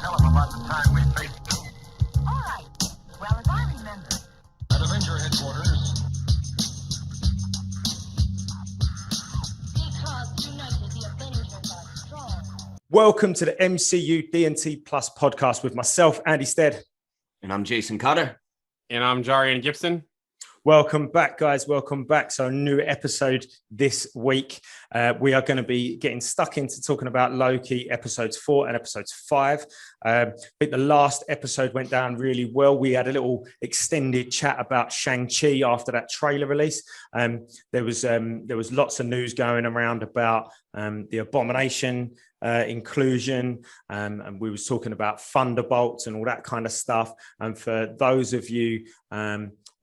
Tell him about the time we faced doom. All right. Well, as I remember. At Avenger headquarters. Because united, the Avengers are strong. Welcome to the MCU D&T Plus podcast with myself, Andy Stead. And I'm Jason Cutter. And I'm Jarian Gibson. Welcome back, guys. Welcome back. So a new episode this week. We are going to be getting stuck into talking about Loki episodes 4 and episodes 5. I think the last episode went down really well. We had a little extended chat about Shang-Chi after that trailer release. There was lots of news going around about the Abomination inclusion, and we was talking about Thunderbolts and all that kind of stuff. And for those of you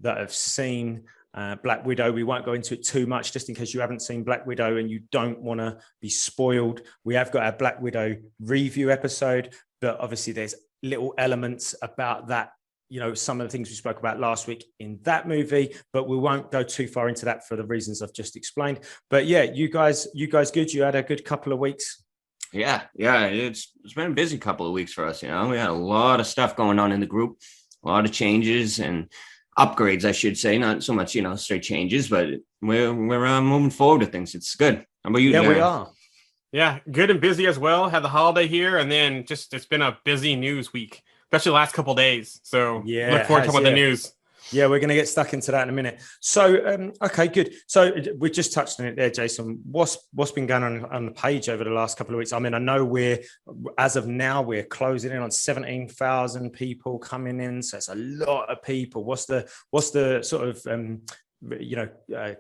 that have seen Black Widow, we won't go into it too much, just in case you haven't seen Black Widow and you don't want to be spoiled. We have got a Black Widow review episode, but obviously there's little elements about that, you know, some of the things we spoke about last week in that movie, but we won't go too far into that for the reasons I've just explained. But yeah, you guys good? You had a good couple of weeks? Yeah, it's been a busy couple of weeks for us. You know, we had a lot of stuff going on in the group, a lot of changes and upgrades, I should say, not so much, straight changes, but we're moving forward with things. It's good. How about you? Yeah, Jared? we are. Yeah, good and busy as well. Had the holiday here, and then it's been a busy news week, especially the last couple of days. So yeah, look forward to talking about the news. Yeah, we're going to get stuck into that in a minute. So, okay, good. So we just touched on it there, Jason. What's been going on the page over the last couple of weeks? I mean, I know as of now, we're closing in on 17,000 people coming in. So it's a lot of people. What's the sort of,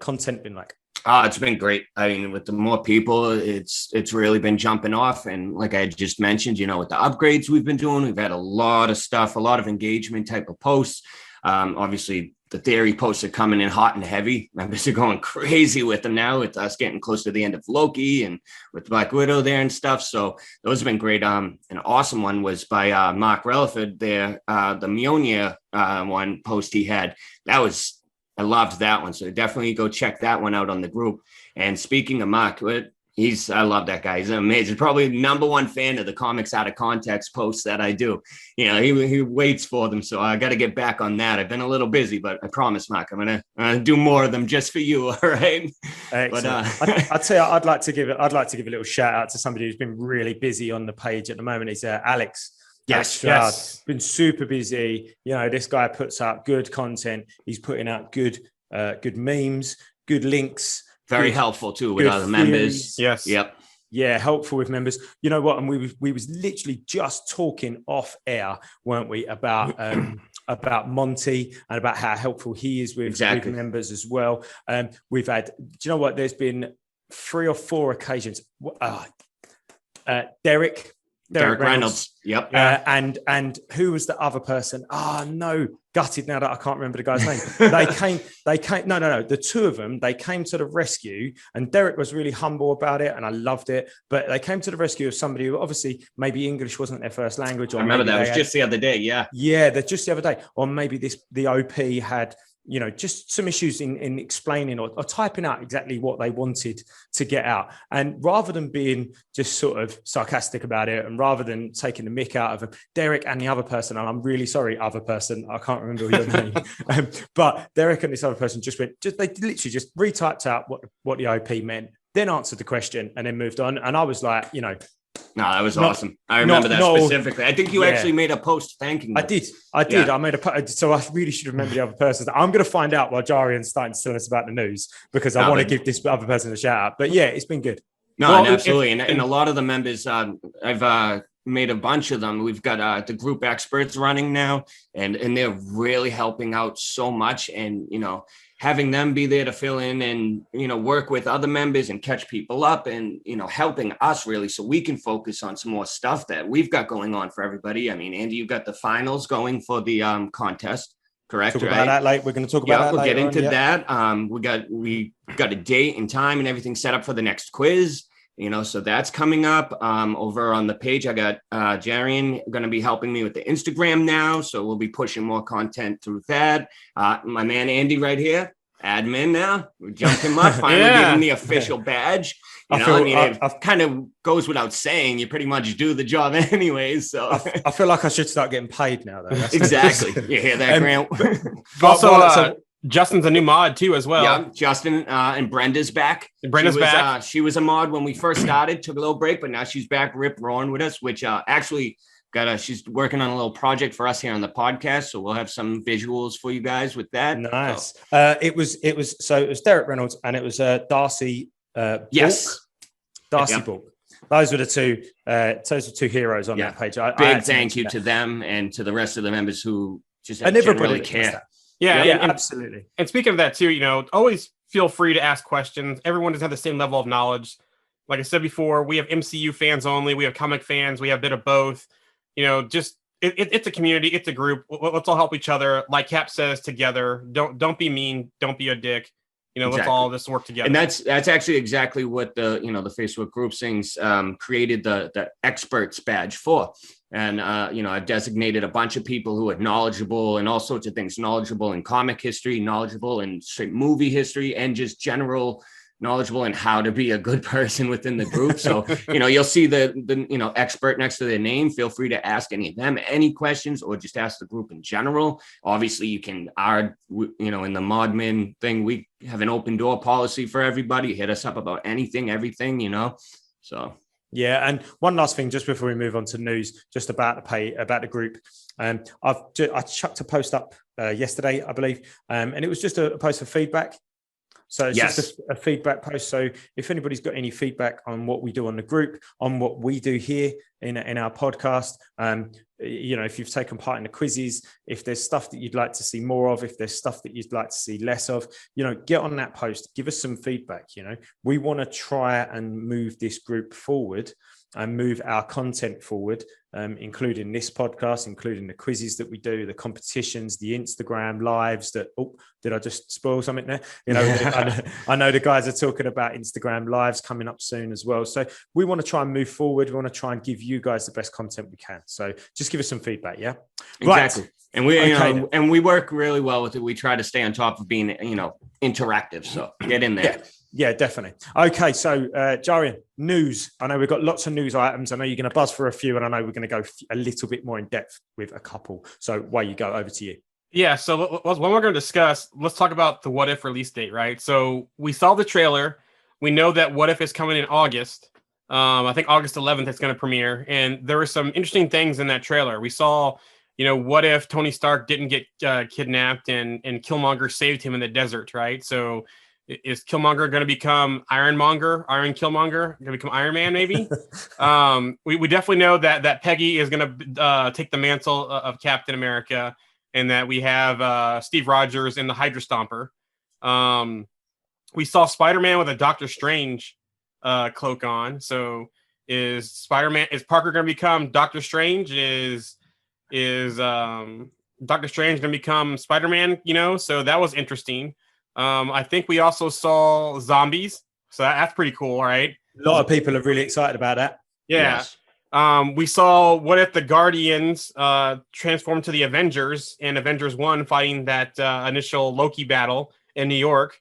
content been like? It's been great. I mean, with the more people, it's really been jumping off. And like I just mentioned, with the upgrades we've been doing, we've had a lot of stuff, a lot of engagement type of posts. Obviously, the theory posts are coming in hot and heavy. Members are going crazy with them now, with us getting close to the end of Loki and with Black Widow there and stuff. So those have been great. An awesome one was by Mark Relaford there, the Mjolnir one post he had. I loved that one. So definitely go check that one out on the group. And speaking of Mark, I love that guy. He's amazing. Probably number one fan of the comics out of context posts that I do. He waits for them. So I got to get back on that. I've been a little busy, but I promise, Mark, I'm going to do more of them just for you. All right. Excellent. But I'd say I'd like to give a little shout out to somebody who's been really busy on the page at the moment. He's Alex. Yes. Been super busy. This guy puts out good content. He's putting out good memes, good links. Very helpful too with other members. Yes. Yep. Yeah, helpful with members. You know what? And we was literally just talking off air, weren't we, about Monty and about how helpful he is with members as well. We've had. Do you know what? There's been 3 or 4 occasions. Derek Reynolds. Yep. And who was the other person? No, gutted now that I can't remember the guy's name. They came. No. The two of them, they came to the rescue, and Derek was really humble about it, and I loved it. But they came to the rescue of somebody who obviously maybe English wasn't their first language. Or I remember that. It was just the other day. Yeah. Yeah, that's just the other day. Or maybe the OP had, just some issues in explaining or typing out exactly what they wanted to get out. And rather than being just sort of sarcastic about it, and rather than taking the mick out of them, Derek and the other person, and I'm really sorry, other person, I can't remember your name, but Derek and this other person they literally just retyped out what the OP meant, then answered the question and then moved on. And I was like, No, that was awesome. I remember that specifically. I think you actually made a post thanking them. I did. Yeah. I made a post. So I really should remember the other person. I'm going to find out while Jarian's starting to tell us about the news, because I want to give this other person a shout out. But yeah, it's been good. No, absolutely. And a lot of the members, I've made a bunch of them. We've got the group experts running now, and they're really helping out so much. And, having them be there to fill in and, work with other members and catch people up and, helping us really so we can focus on some more stuff that we've got going on for everybody. I mean, Andy, you've got the finals going for the contest, correct? We're going to talk about that we'll later. Get into that. We got a date and time and everything set up for the next quiz. So that's coming up over on the page. I got Jarian going to be helping me with the Instagram now. So we'll be pushing more content through that. My man, Andy, right here. admin now. We jumped him up, finally Yeah. gave him the official badge. It kind of goes without saying. You pretty much do the job anyways. So I feel like I should start getting paid now, though. That's exactly. You hear that, Grant? Also, Justin's a new mod too, as well. Yeah, Justin and Brenda's back. Brenda's back. She was a mod when we first started, took a little break, but now she's back, rip roaring with us, which actually she's working on a little project for us here on the podcast. So we'll have some visuals for you guys with that. Nice. It was Derek Reynolds and it was Darcy. Yes. Darcy Bulk. Those were the two heroes on that page. Big thank you to them and to the rest of the members who just and generally care. Yeah, and absolutely. And speaking of that too, always feel free to ask questions. Everyone doesn't have the same level of knowledge. Like I said before, we have MCU fans only. We have comic fans. We have a bit of both. Just it's a community. It's a group. Let's all help each other. Like Cap says, together. Don't be mean. Don't be a dick. Exactly. Let's all just work together. And that's actually exactly what the Facebook group things created the experts badge for. And, I've designated a bunch of people who are knowledgeable in all sorts of things, knowledgeable in comic history, knowledgeable in straight movie history, and just general knowledgeable in how to be a good person within the group. So, you'll see the expert next to their name. Feel free to ask any of them any questions or just ask the group in general. Obviously, you can, in the Modmin thing, we have an open door policy for everybody. Hit us up about anything, everything, so. Yeah, and one last thing, just before we move on to news, just about the group. I chucked a post up yesterday, I believe, and it was just a post for feedback. So it's just a feedback post. So if anybody's got any feedback on what we do on the group, on what we do here in our podcast, if you've taken part in the quizzes, if there's stuff that you'd like to see more of, if there's stuff that you'd like to see less of, get on that post, give us some feedback. We want to try and move this group forward and move our content forward, including this podcast, including the quizzes that we do, the competitions, the Instagram lives did I just spoil something there? I know the guys are talking about Instagram lives coming up soon as well. So we want to try and move forward. We want to try and give you guys the best content we can. So just give us some feedback. Yeah, exactly. Right. And we, and we work really well with it. We try to stay on top of being, interactive. So get in there. Yeah, definitely. Okay, so Jarian, news. I know we've got lots of news items. I know you're going to buzz for a few, and I know we're going to go a little bit more in depth with a couple. So away you go, over to you. Yeah, so what we're going to discuss, let's talk about the What If release date, right? So we saw the trailer. We know that What If is coming in August. I think August 11th it's going to premiere. And there were some interesting things in that trailer. We saw, what if Tony Stark didn't get kidnapped and Killmonger saved him in the desert, right? So is Killmonger going to become Iron Killmonger, going to become Iron Man, maybe? We definitely know that Peggy is going to take the mantle of Captain America, and that we have Steve Rogers in the Hydra Stomper. We saw Spider-Man with a Doctor Strange cloak on. So is Parker going to become Doctor Strange? Is Doctor Strange going to become Spider-Man? So that was interesting. I think we also saw zombies, so that's pretty cool, right? A lot of people are really excited about that. Yeah. Yes. We saw what if the Guardians transformed to the Avengers in Avengers 1 fighting that initial Loki battle in New York.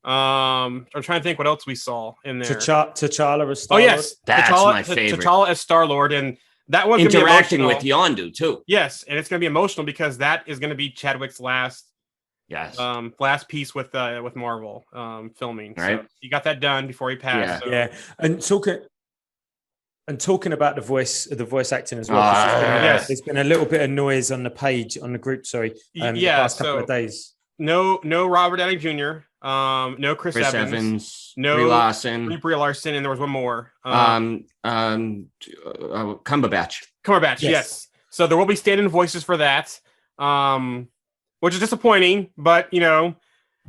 I'm trying to think what else we saw in there. T'Challa as Star-Lord. Oh, yes. That's my favorite. T'Challa as Star-Lord, and that one's interacting with Yondu, too. Yes, and it's going to be emotional because that is going to be Chadwick's last piece with Marvel filming. Right. So he got that done before he passed. Yeah. And talking about the voice acting as well. There's been a little bit of noise on the page, on the group, the past couple of days. No Robert Downey Jr., no Chris Evans, no Brie Larson, and there was one more. Cumberbatch, yes. So there will be stand-in voices for that. Which is disappointing, but we know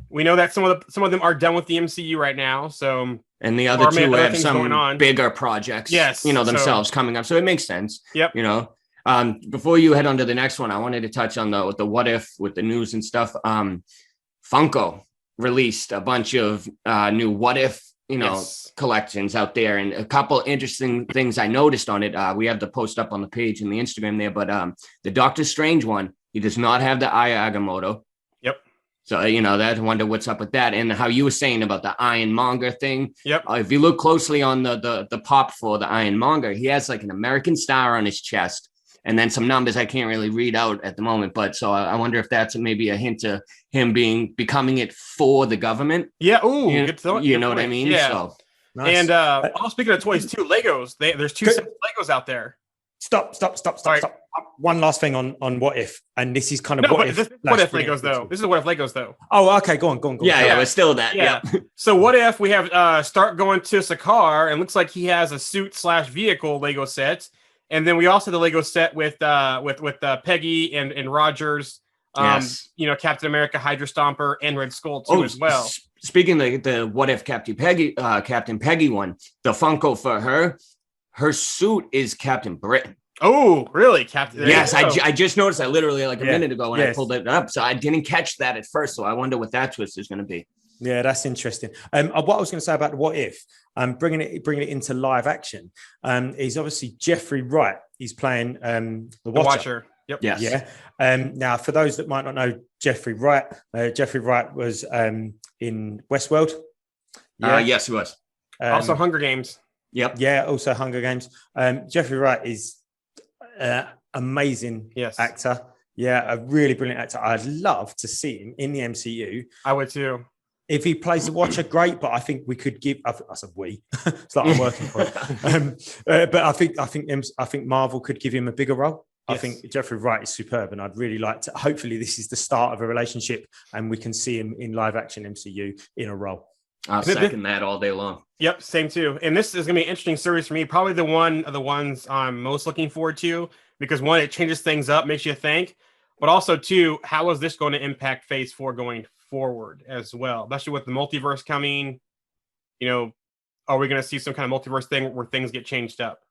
that some of them are done with the MCU right now. So and the other two have some bigger projects, themselves coming up. So it makes sense. Yep. Before you head on to the next one, I wanted to touch on the what if with the news and stuff. Funko released a bunch of new what if collections out there, and a couple interesting things I noticed on it. We have the post up on the page in the Instagram there, but the Doctor Strange one. He does not have the Eye Agamotto. Yep. So, that I wonder what's up with that. And how you were saying about the Ironmonger thing. Yep. If you look closely on the pop for the Ironmonger, he has like an American star on his chest and then some numbers I can't really read out at the moment. But so I wonder if that's maybe a hint to him becoming it for the government. Yeah. Ooh, You know what I mean? Yeah. So. Nice. And speaking of toys too, Legos. There's two sets of Legos out there. Stop. One last thing on What If, and this is kind of This is What If Legos though. Oh, okay, go on. Yeah, it's still that. Yeah. So what if we have Stark going to Sakaar, and looks like he has a suit/vehicle Lego set, and then we also have the Lego set with Peggy and Rogers. Yes. Captain America, Hydra Stomper, and Red Skull too as well. Speaking of the What If Captain Peggy one, the Funko for her suit is Captain Britain. Oh, really, Captain? Yes, I just noticed that literally like a minute ago when I Yes. pulled it up, so I didn't catch that at first. So I wonder what that twist is going to be. Yeah, that's interesting. What I was going to say about What If, bringing it into live action, is obviously Jeffrey Wright. He's playing the Watcher. Yep. Yes. Yeah. Now, for those that might not know Jeffrey Wright was in Westworld. Yeah. Yes, he was. Also Hunger Games. Yep. Yeah, also Hunger Games. Jeffrey Wright is amazing actor. Yeah, a really brilliant actor. I'd love to see him in the MCU. I would too. If he plays the Watcher, great. But I think we could give. I said we. It's like I'm working for it. But I think Marvel could give him a bigger role. Yes. I think Jeffrey Wright is superb, and I'd really like to. Hopefully, this is the start of a relationship, and we can see him in live action MCU in a role. I'll second that all day long. Yep, same too. And this is going to be an interesting series for me. Probably the one of the ones I'm most looking forward to, because one, it changes things up, makes you think, but also two, how is this going to impact Phase 4 going forward as well? Especially with the multiverse coming, are we going to see some kind of multiverse thing where things get changed up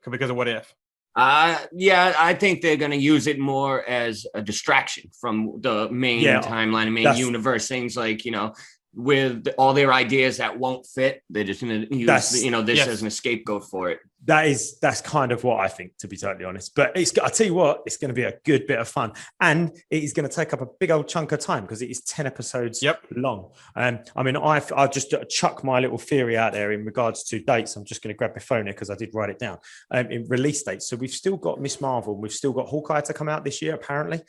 because of What If? Yeah, I think they're going to use it more as a distraction from the main timeline and main universe. Things like, with all their ideas that won't fit, they're just going to use this as an scapegoat for it. That's kind of what I think, to be totally honest. But I tell you what, it's going to be a good bit of fun, and it is going to take up a big old chunk of time because it is 10 episodes long. I've just chuck my little theory out there in regards to dates. I'm just going to grab my phone here because I did write it down. In release dates, so we've still got Miss Marvel, we've still got Hawkeye to come out this year, apparently.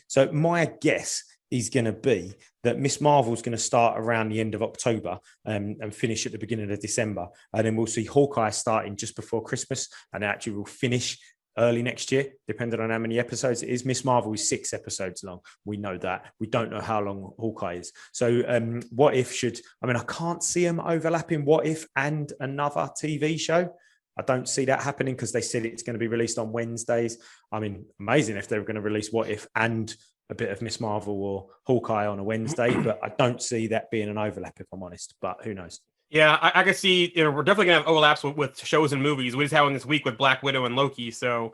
So my guess is going to be that Miss Marvel is going to start around the end of October and finish at the beginning of December. And then we'll see Hawkeye starting just before Christmas and actually will finish early next year, depending on how many episodes it is. Miss Marvel is 6 episodes long. We know that. We don't know how long Hawkeye is. So What If I can't see them overlapping What If and another TV show. I don't see that happening because they said it's going to be released on Wednesdays. Amazing if they were going to release What If and a bit of Miss Marvel or Hawkeye on a Wednesday, but I don't see that being an overlap, if I'm honest, but who knows? Yeah, I can see, we're definitely going to have overlaps with shows and movies. We just had one this week with Black Widow and Loki. So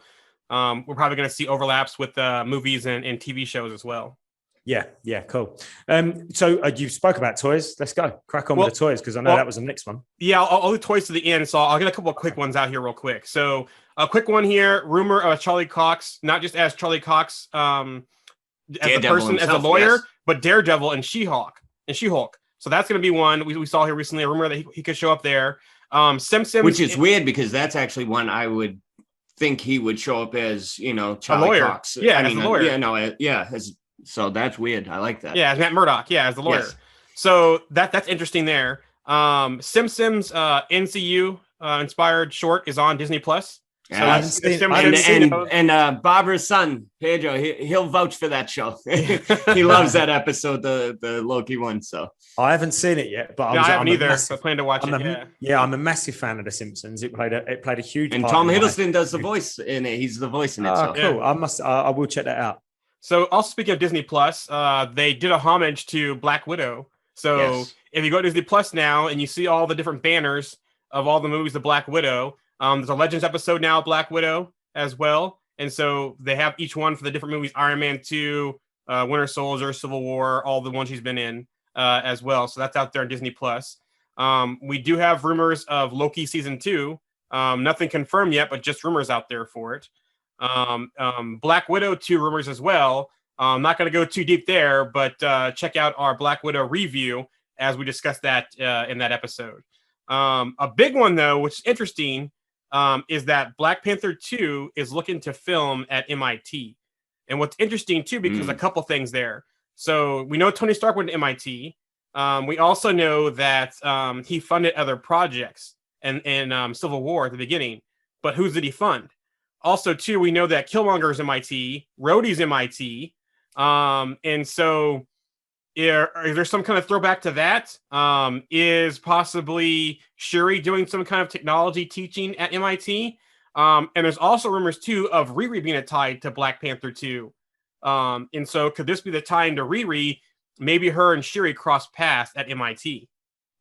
we're probably going to see overlaps with movies and TV shows as well. Yeah, cool. So you spoke about toys. Let's go. Crack on with the toys, because I know that was the next one. Yeah, I'll do toys to the end. So I'll get a couple of quick ones out here real quick. So a quick one here, rumor of Charlie Cox, not just as Charlie Cox, as a person, as a lawyer, but Daredevil and She-Hulk. So that's going to be one. We saw here recently a rumor that he could show up there. Simpsons, which is weird because that's actually one I would think he would show up as, Charlie lawyer. Cox. Yeah, as a lawyer. So that's weird. I like that. Yeah, as Matt Murdock. Yeah, as the lawyer. Yes. So that's interesting there. Simpsons MCU inspired short is on Disney Plus. Yeah. And Barbara's son Pedro, he'll vouch for that show. He loves that episode, the Loki one. So I haven't seen it yet, but I haven't either. I plan to watch it. I'm a massive fan of The Simpsons. It played a huge. And part Tom Hiddleston does the voice in it. He's the voice in it. So. Cool. I will check that out. So also speaking of Disney Plus, they did a homage to Black Widow. So if you go to Disney Plus now and you see all the different banners of all the movies of Black Widow. There's a Legends episode now, Black Widow, as well. And so they have each one for the different movies, Iron Man 2, Winter Soldier, Civil War, all the ones she's been in as well. So that's out there on Disney+. We do have rumors of Loki Season 2. Nothing confirmed yet, but just rumors out there for it. Black Widow 2 rumors as well. I'm not going to go too deep there, but check out our Black Widow review as we discuss that in that episode. A big one, though, which is interesting, is that Black Panther 2 is looking to film at MIT. And what's interesting, too, because a couple things there. So we know Tony Stark went to MIT. We also know that he funded other projects in Civil War at the beginning. But who did he fund? Also, too, we know that Killmonger's MIT, Rhodey's MIT. And so is there some kind of throwback to that? Is possibly Shuri doing some kind of technology teaching at MIT? And there's also rumors, too, of Riri being tied to Black Panther 2. And so could this be the time to Riri? Maybe her and Shuri cross paths at MIT.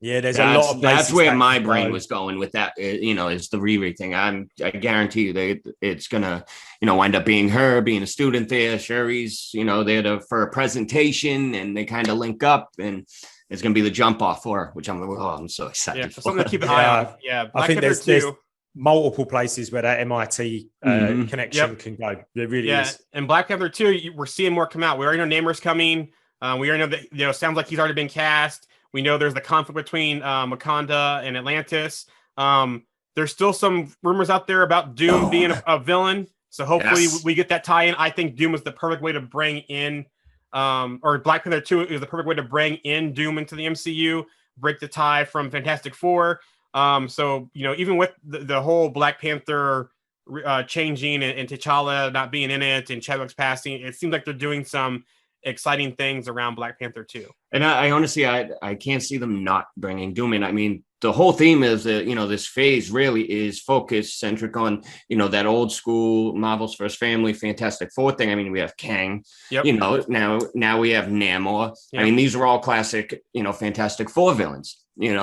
Yeah, there's a lot of that's where my can brain go. was going with that. Is the Riri thing. I guarantee you it's gonna, wind up being her being a student there. Shuri's, there for a presentation, and they kind of link up, and it's gonna be the jump off for her, which I'm so excited. Yeah, for. something to keep an eye on. Yeah, I think there's multiple places where that MIT connection can go. There really is. And Black Panther 2, we're seeing more come out. We already know Namor's coming. We already know that sounds like he's already been cast. We know there's the conflict between Wakanda and Atlantis. There's still some rumors out there about Doom being a villain. So hopefully we get that tie-in. I think Doom is the perfect way to bring in, or Black Panther 2 is the perfect way to bring in Doom into the MCU, break the tie from Fantastic Four. So, even with the whole Black Panther changing and T'Challa not being in it and Chadwick's passing, it seems like they're doing some exciting things around Black Panther 2. And I honestly, I can't see them not bringing Doom in. I mean, the whole theme is that, this phase really is focused, centric on, that old school Marvel's First Family, Fantastic Four thing. I mean, we have Kang, now we have Namor. Yep. I mean, these are all classic, Fantastic Four villains,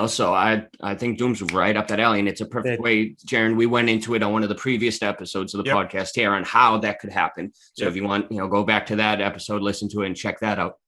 so I think Doom's right up that alley, and it's a perfect way. Jaren, we went into it on one of the previous episodes of the podcast here on how that could happen. So if you want, go back to that episode, listen to it and check that out.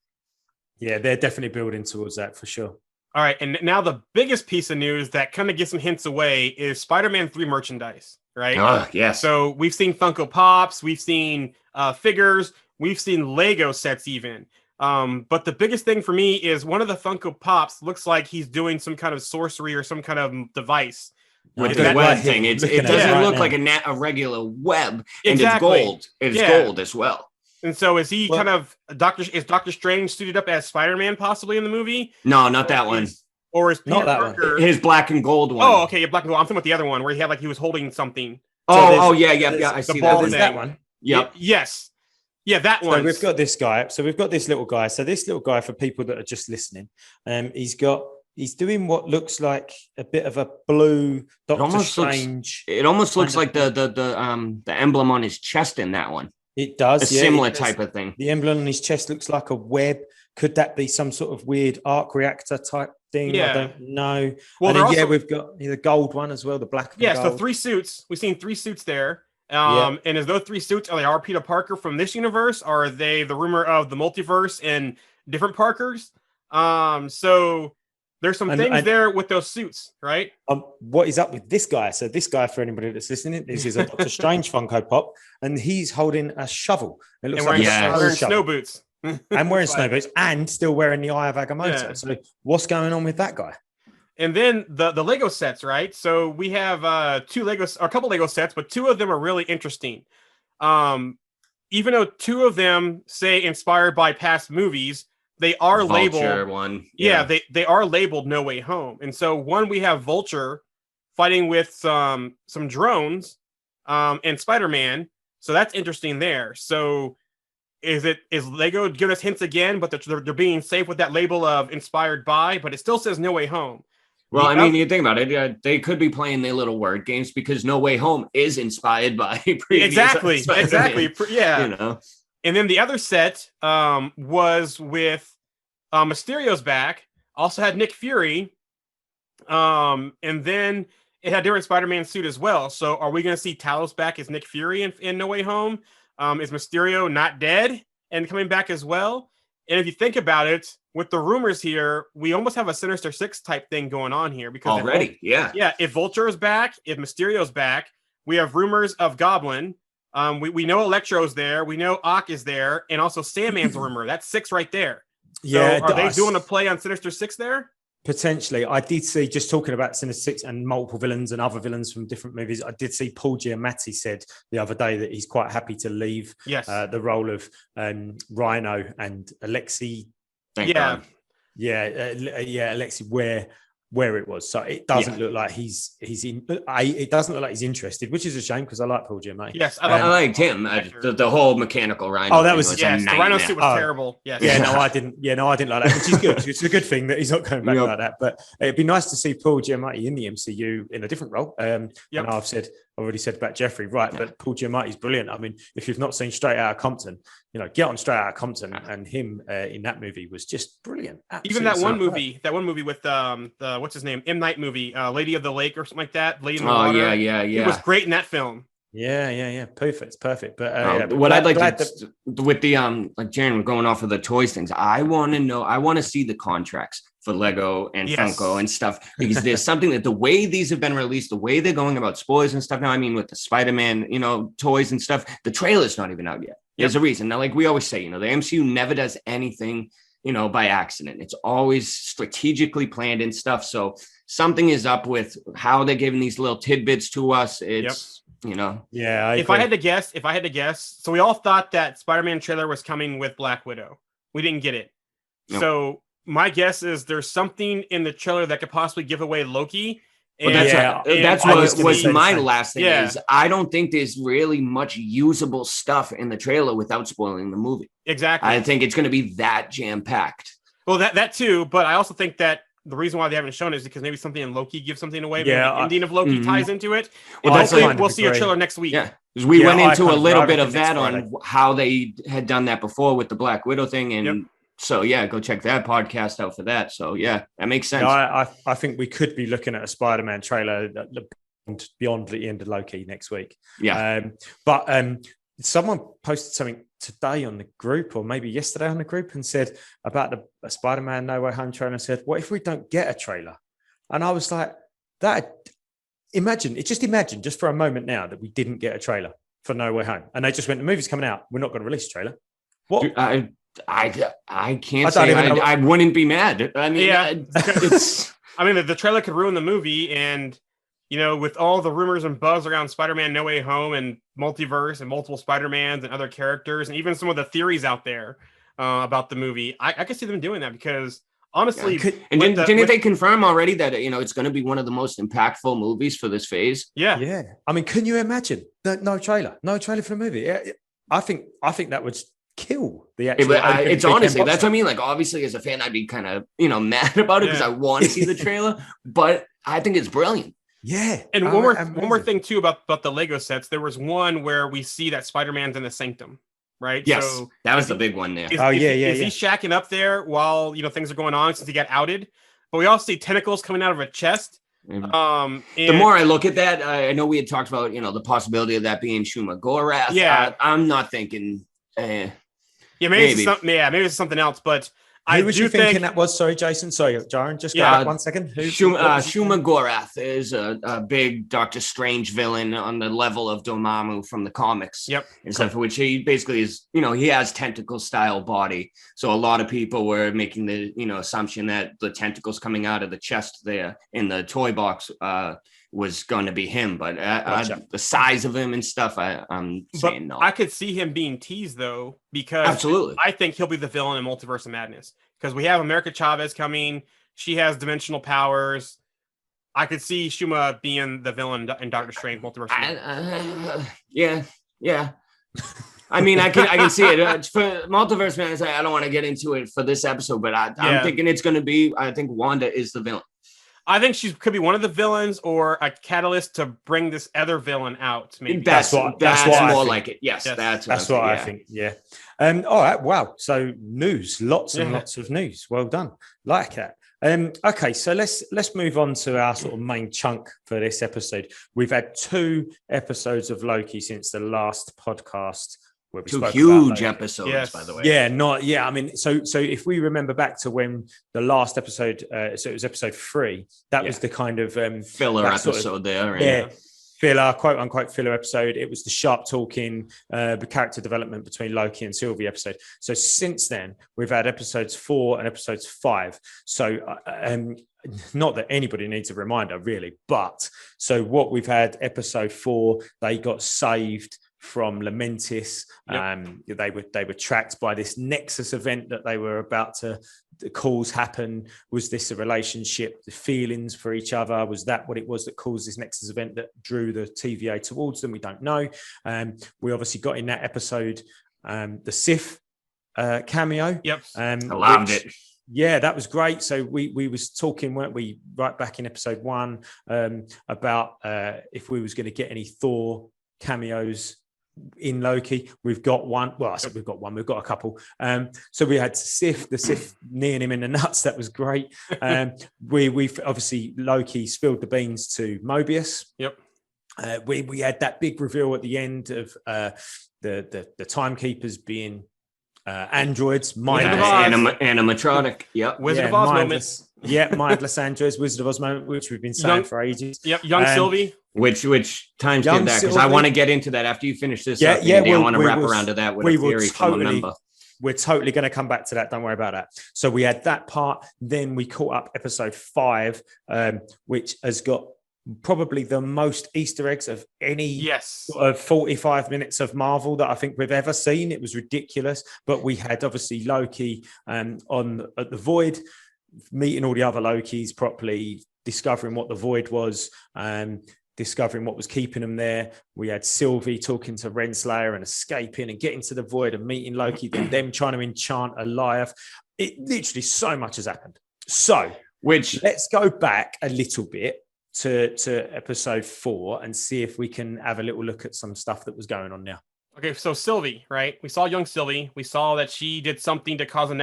Yeah, they're definitely building towards that for sure. All right, and now the biggest piece of news that kind of gives some hints away is Spider-Man 3 merchandise, right? Oh, yes. So we've seen Funko Pops, we've seen figures, we've seen Lego sets even. But the biggest thing for me is one of the Funko Pops looks like he's doing some kind of sorcery or some kind of device. With the web thing, it doesn't look like a regular web, and it's gold. It's gold as well. And so is he Doctor Strange suited up as Spider-Man possibly in the movie? No, not that one. Or is Peter Not that Parker one. His black and gold one. Oh, okay, black and gold. I'm talking about the other one where he had he was holding something. Yeah. I see ball that. thing. That one. Yep. Yes. Yeah, that one. So we've got this guy. So we've got this little guy. So this little guy, for people that are just listening, he's doing what looks like a bit of a blue Doctor Strange. It almost looks like the emblem on his chest in that one. It does. A similar type of thing. The emblem on his chest looks like a web. Could that be some sort of weird arc reactor type thing? Yeah. I don't know. Well, and then, we've got the gold one as well, the black and gold. So 3 suits. We've seen 3 suits there. And as those 3 suits, are Peter Parker from this universe? Or are they the rumor of the multiverse and different Parkers? So there's some things there with those suits, right? What is up with this guy? So this guy, for anybody that's listening, this is a Doctor Strange Funko Pop, and he's holding a shovel. It looks and like wearing snow boots. And wearing snow boots, and still wearing the Eye of Agamotto. Yeah. So what's going on with that guy? And then the Lego sets, right? So we have a couple Lego sets, but 2 of them are really interesting. Even though 2 of them say inspired by past movies, they are labeled one. They are labeled No Way Home. And so one, we have Vulture fighting with some drones and Spider-Man. So that's interesting there. So is Lego giving us hints again, but they're being safe with that label of inspired by, but it still says No Way Home. Well, I mean, you think about it, they could be playing their little word games because No Way Home is inspired by previous exactly. Yeah. And then the other set was with Mysterio's back, also had Nick Fury, and then it had a different Spider-Man suit as well. So are we going to see Talos back as Nick Fury in No Way Home? Is Mysterio not dead and coming back as well? And if you think about it, with the rumors here, we almost have a Sinister Six type thing going on here because already, if Vulture is back, if Mysterio's back, we have rumors of Goblin. We know Electro's there. We know Ock is there, and also Sandman's a rumor. That's 6 right there. Yeah, so are they doing a play on Sinister Six there? Potentially. I did see, just talking about Sinister Six and multiple villains and other villains from different movies, I did see Paul Giamatti said the other day that he's quite happy to leave the role of Rhino and Alexei. Thank God. Alexei, where it was. So it doesn't look like he's in. It doesn't look like he's interested, which is a shame because I like Paul Giamatti. Yes, I liked him. The whole mechanical Rhino. Oh, that was the Rhino suit was terrible. Yes. Yeah, no, I didn't. Yeah, no, I didn't like that, which is good. It's a good thing that he's not going back like that. But it'd be nice to see Paul Giamatti in the MCU in a different role. And I've already said about Jeffrey, right? But Paul Giamatti's brilliant. I mean, if you've not seen Straight Outta Compton, get on Straight Outta Compton, and him in that movie was just brilliant. Even that one movie with the what's his name, M. Night movie, Lady of the Lake or something like that. Lady in the Water. Yeah. It was great in that film. Yeah. Perfect. But what I'd like to with the like Jarian, we're going off of the toys things. I want to see the contracts for Lego and Funko and stuff, because there's something that the way these have been released, the way they're going about spoilers and stuff now. I mean, with the Spider-Man, toys and stuff, the trailer's not even out yet. There's a reason. Now, like we always say, the MCU never does anything, by accident. It's always strategically planned and stuff. So something is up with how they're giving these little tidbits to us. It's If I had to guess, so we all thought that Spider-Man trailer was coming with Black Widow. We didn't get it. Nope. So my guess is there's something in the trailer that could possibly give away Loki. That's what was my last thing is I don't think there's really much usable stuff in the trailer without spoiling the movie. Exactly. I think it's going to be that jam-packed. Well, that too, but I also think that the reason why they haven't shown it is because maybe something in Loki gives something away. Maybe the ending of Loki ties into it. And hopefully we'll see a trailer next week. Yeah, because we went into a little bit of that on how they had done that before with the Black Widow thing. And so, go check that podcast out for that. So, that makes sense. I think we could be looking at a Spider-Man trailer beyond the end of Loki next week. Yeah. But someone posted something today on the group, or maybe yesterday on the group, and said about the Spider-Man No Way Home trailer, and said, what if we don't get a trailer? And I was like, imagine just for a moment now that we didn't get a trailer for No Way Home. And they just went, the movie's coming out, we're not going to release a trailer. What? I can't say I wouldn't be mad. I mean, it's. I mean, the trailer could ruin the movie, and with all the rumors and buzz around Spider-Man No Way Home and Multiverse and multiple Spider-Mans and other characters, and even some of the theories out there about the movie, I could see them doing that because honestly, didn't they confirm already that it's going to be one of the most impactful movies for this phase? Yeah. I mean, can you imagine no trailer for the movie? I think that would kill the actual. It's honestly that's what I mean. Like, obviously, as a fan, I'd be kind of mad about it because I want to see the trailer, but I think it's brilliant. Yeah, and one more thing too about the Lego sets. There was one where we see that Spider-Man's in the Sanctum, right? Yes, so that was the big one there. Is he shacking up there while things are going on since he got outed? But we also see tentacles coming out of a chest. And the more I look at that, I know we had talked about the possibility of that being Shuma Gorath. Yeah, I'm not thinking. Maybe it's something else, but. Who was you thinking that was? Sorry, Jason. Sorry, Jarian. Just go back 1 second. Shuma Gorath is a big Doctor Strange villain on the level of Dormammu from the comics. Yep. Except for which he basically is, he has tentacle style body. So a lot of people were making the, assumption that the tentacles coming out of the chest there in the toy box was going to be him, but the size of him and stuff, I'm saying no. I could see him being teased though, because absolutely, I think he'll be the villain in Multiverse of Madness because we have America Chavez coming. She has dimensional powers. I could see Shuma being the villain in Doctor Strange Multiverse. Yeah. I mean, I can see it for Multiverse Madness. I don't want to get into it for this episode, but I'm thinking it's going to be. I think Wanda is the villain. I think she could be one of the villains or a catalyst to bring this other villain out. Maybe that's more like it. Yes. That's what I think. Yeah. All right. Wow. So news, lots and lots of news. Well done. Like that. Okay, so let's move on to our sort of main chunk for this episode. We've had 2 episodes of Loki since the last podcast. Where we 2 huge episodes, by the way. I mean, so if we remember back to when the last episode, so it was episode 3, that was the kind of filler episode there. Yeah. filler, quote unquote filler episode. It was the sharp talking, the character development between Loki and Sylvie episode. So since then, we've had episodes 4 and episodes 5. So not that anybody needs a reminder, really, but so what we've had episode 4, they got saved from Lamentis. Yep. They were tracked by this Nexus event that they were about to cause happen. Was this a relationship, the feelings for each other? Was that what it was that caused this Nexus event that drew the TVA towards them? We don't know. We obviously got in that episode the Sif cameo. Yep. I loved it. Yeah, that was great. So we was talking, weren't we, right back in episode 1 about if we was going to get any Thor cameos in Loki. We've got one. Well, I said we've got one. We've got a couple. So we had the Sif kneeing him in the nuts. That was great. We've obviously Loki spilled the beans to Mobius. Yep. We had that big reveal at the end of the timekeepers being androids, animatronic. Yep. Wizard of Oz moment. Yeah, mindless androids, Wizard of Oz moment, which we've been saying for ages. Yep, young Sylvie. Which times did that? Because I want to get into that after you finish this. Yeah, up, yeah. I want to wrap around to that with a theory from a member. We're totally going to come back to that. Don't worry about that. So we had that part. Then we caught up episode 5, which has got probably the most Easter eggs of any of 45 minutes of Marvel that I think we've ever seen. It was ridiculous. But we had obviously Loki at the Void, meeting all the other Lokis properly, discovering what the Void was, discovering what was keeping them there. We had Sylvie talking to Renselaer and escaping and getting to the Void and meeting Loki, then them trying to enchant Eliath. It literally, so much has happened. So let's go back a little bit to episode 4 and see if we can have a little look at some stuff that was going on now. Okay, so Sylvie, right? We saw young Sylvie. We saw that she did something to cause a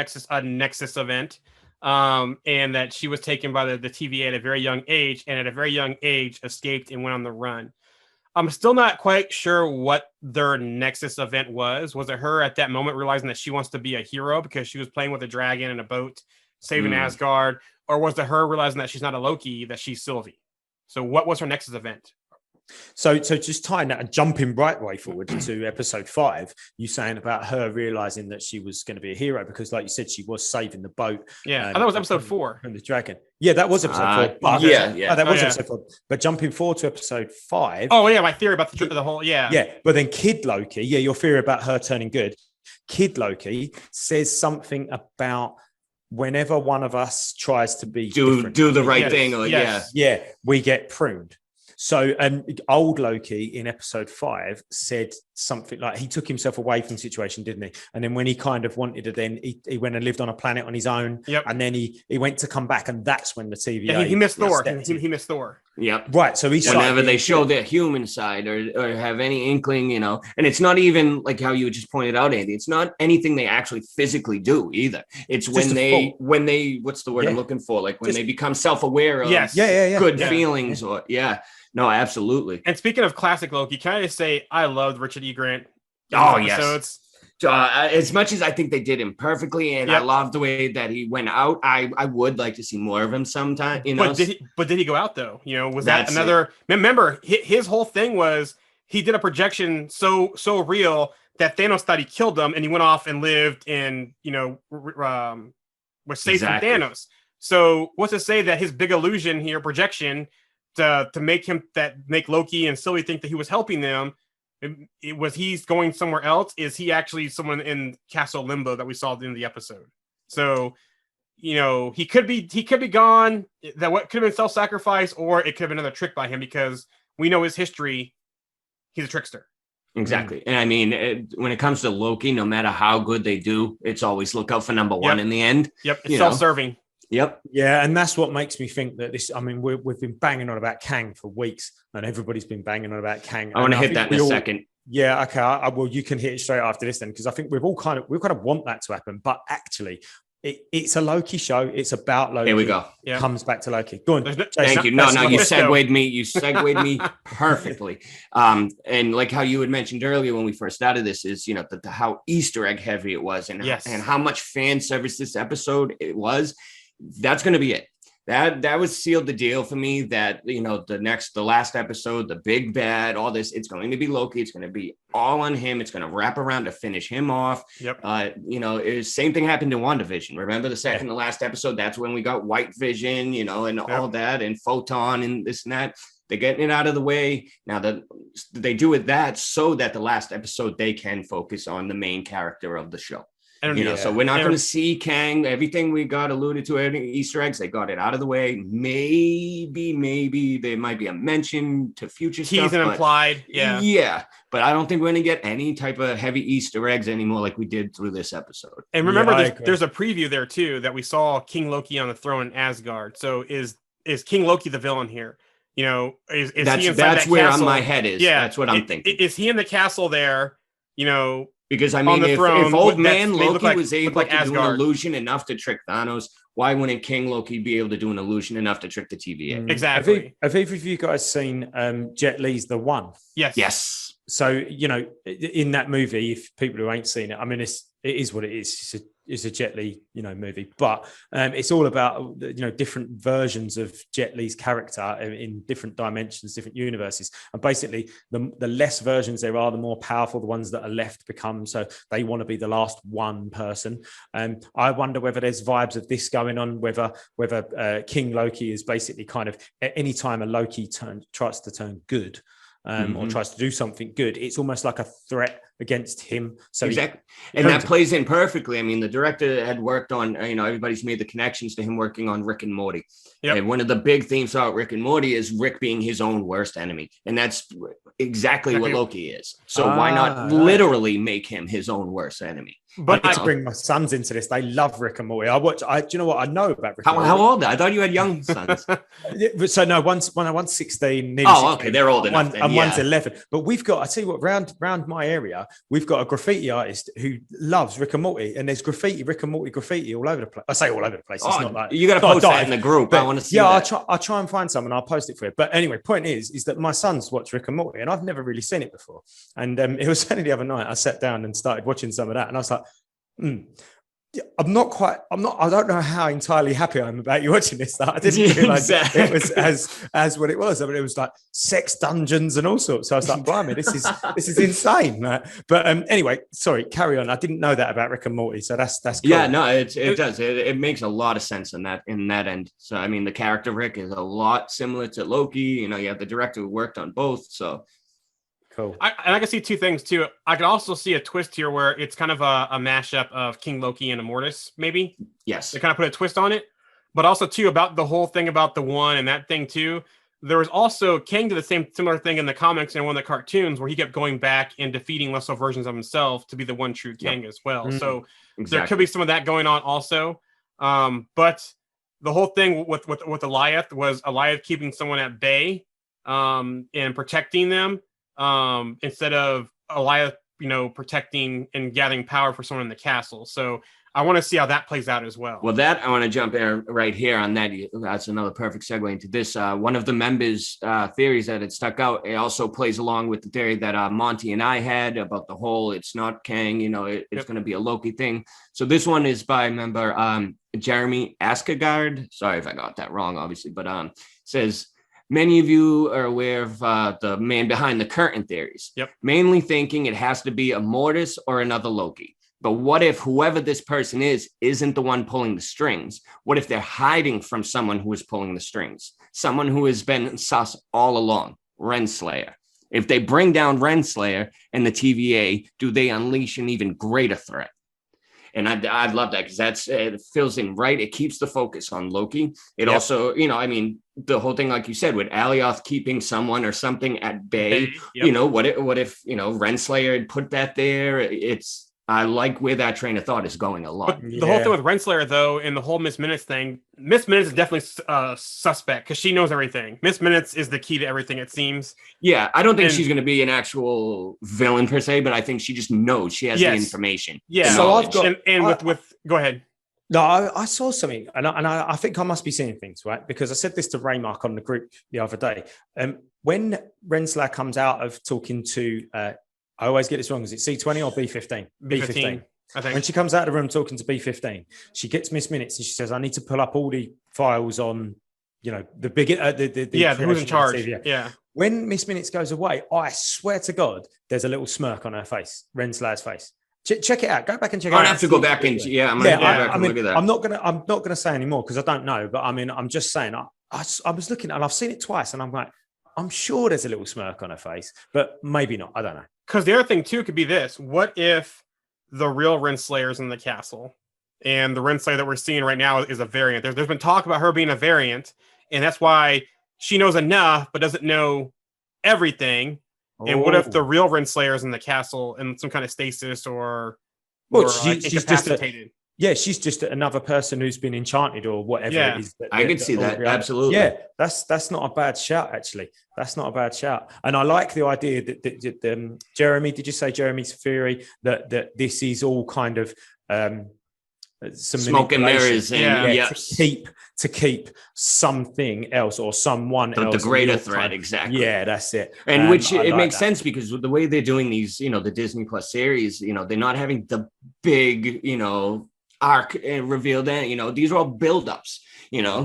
Nexus event, and that she was taken by the TVA at a very young age, and at a very young age escaped and went on the run. I'm still not quite sure what their Nexus event was. Was it her at that moment realizing that she wants to be a hero because she was playing with a dragon in a boat, saving Asgard? Or was it her realizing that she's not a Loki, that she's Sylvie? So what was her Nexus event? So just tying that and jumping right way forward to episode 5, you saying about her realizing that she was going to be a hero because, like you said, she was saving the boat. Yeah, that was episode 4. From the dragon. Yeah, that was episode 4. But, that was episode 4. But jumping forward to episode 5. Oh yeah, my theory about the whole Yeah, but then Kid Loki. Yeah, your theory about her turning good. Kid Loki says something about whenever one of us tries to be do the right thing, or we get pruned. So old Loki in episode 5 said something like he took himself away from the situation, didn't he? And then when he kind of wanted to, then he went and lived on a planet on his own. Yep. And then he went to come back, and that's when the TVA. Yeah, he missed Thor. He missed Thor. Yep. Right. So whenever they show their human side or have any inkling, and it's not even like how you just pointed out, Andy. It's not anything they actually physically do either. It's when they what's the word I'm looking for? Like when they become self-aware of good feelings or No, absolutely. And speaking of classic Loki, can I just say I loved Richard E. Grant. Yes. As much as I think they did him perfectly, and I love the way that he went out, I would like to see more of him sometime. But did he go out though? Was that another? Remember, his whole thing was he did a projection so real that Thanos thought he killed him, and he went off and lived and was safe from Thanos. So what's to say that his big illusion here, projection, to make Loki and Sylvie think that he was helping them, he's going somewhere else? Is he actually someone in Castle Limbo that we saw at the end of the episode? So, he could be gone. That what could have been self-sacrifice, or it could have been another trick by him because we know his history. He's a trickster. Exactly. And I mean, when it comes to Loki, no matter how good they do, it's always look out for number one in the end. Yep. It's self-serving. Yep. Yeah, and that's what makes me think that this. I mean, we've been banging on about Kang for weeks, and everybody's been banging on about Kang. I want to hit that in a second. Yeah, okay. Well, you can hit it straight after this then, because I think we kind of want that to happen, but actually, it's a Loki show. It's about Loki. Here we go. Yeah. Comes back to Loki. Go on. Thank you. No, you segued me. You segued me perfectly. And like how you had mentioned earlier when we first started this is, how Easter egg heavy it was, and how much fan service this episode it was. That's going to be it. that was sealed the deal for me that, the last episode, the big bad, all this, it's going to be Loki. It's going to be all on him. It's going to wrap around to finish him off. Yep. Same thing happened in WandaVision. Remember the second to last episode? That's when we got White Vision, and all that, and Photon and this and that. They're getting it out of the way. Now that they do it that so that the last episode, they can focus on the main character of the show. So we're not going to see Kang. Everything we got alluded to, any Easter eggs, they got it out of the way. Maybe there might be a mention to future stuff. Teased and implied. Yeah. But I don't think we're going to get any type of heavy Easter eggs anymore like we did through this episode. And remember, there's a preview there too that we saw King Loki on the throne in Asgard. So is King Loki the villain here? Is he inside that's that where castle? my head is. Yeah, that's what I'm thinking. Is he in the castle there? Because I mean, if old man Loki was able to do an illusion enough to trick Thanos, why wouldn't King Loki be able to do an illusion enough to trick the TVA? Exactly. Have either of you guys seen Jet Li's The One? Yes. So, in that movie, if people who ain't seen it, I mean, it is what it is. It's a Jet Li, movie, but it's all about, different versions of Jet Li's character in different dimensions, different universes. And basically the less versions there are, the more powerful the ones that are left become. So they want to be the last one person. I wonder whether there's vibes of this going on, whether King Loki is basically kind of, at any time a Loki tries to turn good, or tries to do something good, it's almost like a threat against him. So exactly. And that plays in perfectly. I mean, the director had worked on, everybody's made the connections to him working on Rick and Morty. Yep. And one of the big themes about Rick and Morty is Rick being his own worst enemy. And that's exactly what Loki is. So why not literally make him his own worst enemy? But I need to bring my sons into this. They love Rick and Morty. Do you know what? I know about Rick and Morty. How old? I thought you had young sons. So no, one's 16. Oh, okay. They're old enough. And one's 11. But we've got, I tell you what, round my area, we've got a graffiti artist who loves Rick and Morty. And there's Rick and Morty graffiti all over the place. I say all over the place. It's not like you got to post that in the group. I want to see that. I'll try and find some and I'll post it for you. But anyway, point is that my sons watch Rick and Morty and I've never really seen it before. And it was only the other night I sat down and started watching some of that. And I was like, I don't know how entirely happy I am about you watching this. That I didn't realize it was as what it was. I mean, it was like sex dungeons and all sorts. So I was like, blimey, this is insane. But anyway, sorry, carry on. I didn't know that about Rick and Morty. So that's cool. Yeah, no, it does. It makes a lot of sense in that end. So I mean, the character Rick is a lot similar to Loki. You have the director who worked on both. So cool. I can see two things too. I can also see a twist here where it's kind of a mashup of King Loki and Mortis, maybe. Yes. They kind of put a twist on it. But also too, about the whole thing about the one and that thing too. There was also Kang did the similar thing in the comics and one of the cartoons where he kept going back and defeating lesser versions of himself to be the one true Kang as well. Mm-hmm. So there could be some of that going on also. But the whole thing with Alioth was Alioth keeping someone at bay and protecting them. Instead of Alioth, protecting and gathering power for someone in the castle. So I want to see how that plays out as well. Well, that I want to jump in right here on that. That's another perfect segue into this. One of the members' theories that had stuck out, it also plays along with the theory that Monty and I had about the whole, it's not Kang, it's going to be a Loki thing. So this one is by member Jeremy Askegard. Sorry if I got that wrong, obviously, but says, many of you are aware of the man behind the curtain theories, mainly thinking it has to be a Mortis or another Loki. But what if whoever this person isn't the one pulling the strings? What if they're hiding from someone who is pulling the strings? Someone who has been sus all along, Renselaer. If they bring down Renselaer and the TVA, do they unleash an even greater threat? And I love that because it fills in right. It keeps the focus on Loki. It also, the whole thing, like you said, with Alioth keeping someone or something at bay, what if Renselaer had put that there? I like where that train of thought is going a lot. But the whole thing with Renselaer, though, and the whole Miss Minutes thing, Miss Minutes is definitely suspect because she knows everything. Miss Minutes is the key to everything, it seems. Yeah, I don't think she's going to be an actual villain per se, but I think she just knows she has the information. Yeah. So I've got with go ahead. No, I saw something, and I think I must be seeing things, right? Because I said this to Raymark on the group the other day. When Renselaer comes out of talking to I always get this wrong. Is it C20 or B15? B15. I think. When she comes out of the room talking to B15, she gets Miss Minutes and she says, I need to pull up all the files on the big who's in charge? TV. Yeah. When Miss Minutes goes away, I swear to God, there's a little smirk on her face, Renselaer's face. Check it out. Go back and check it out. I'll have to go back and I'm gonna go back and look at that. I'm not gonna say anymore because I don't know, but I mean, I'm just saying. I was looking and I've seen it twice, and I'm like, I'm sure there's a little smirk on her face, but maybe not. I don't know. Because the other thing too could be this: what if the real Renselaer's in the castle, and the Renslayer that we're seeing right now is a variant? There's been talk about her being a variant, and that's why she knows enough but doesn't know everything. And what if the real Renslayer is in the castle in some kind of stasis or she's incapacitated? She's just another person who's been enchanted or whatever it is. I can see that. Absolutely. Yeah, that's not a bad shout, actually. That's not a bad shout. And I like the idea that Jeremy, did you say Jeremy's theory that this is all kind of some smoke and mirrors to keep something else or someone else, the greater threat, exactly. Yeah, that's it. And which it makes sense because the way they're doing these, the Disney Plus series, they're not having the big, arc revealed in, these are all buildups,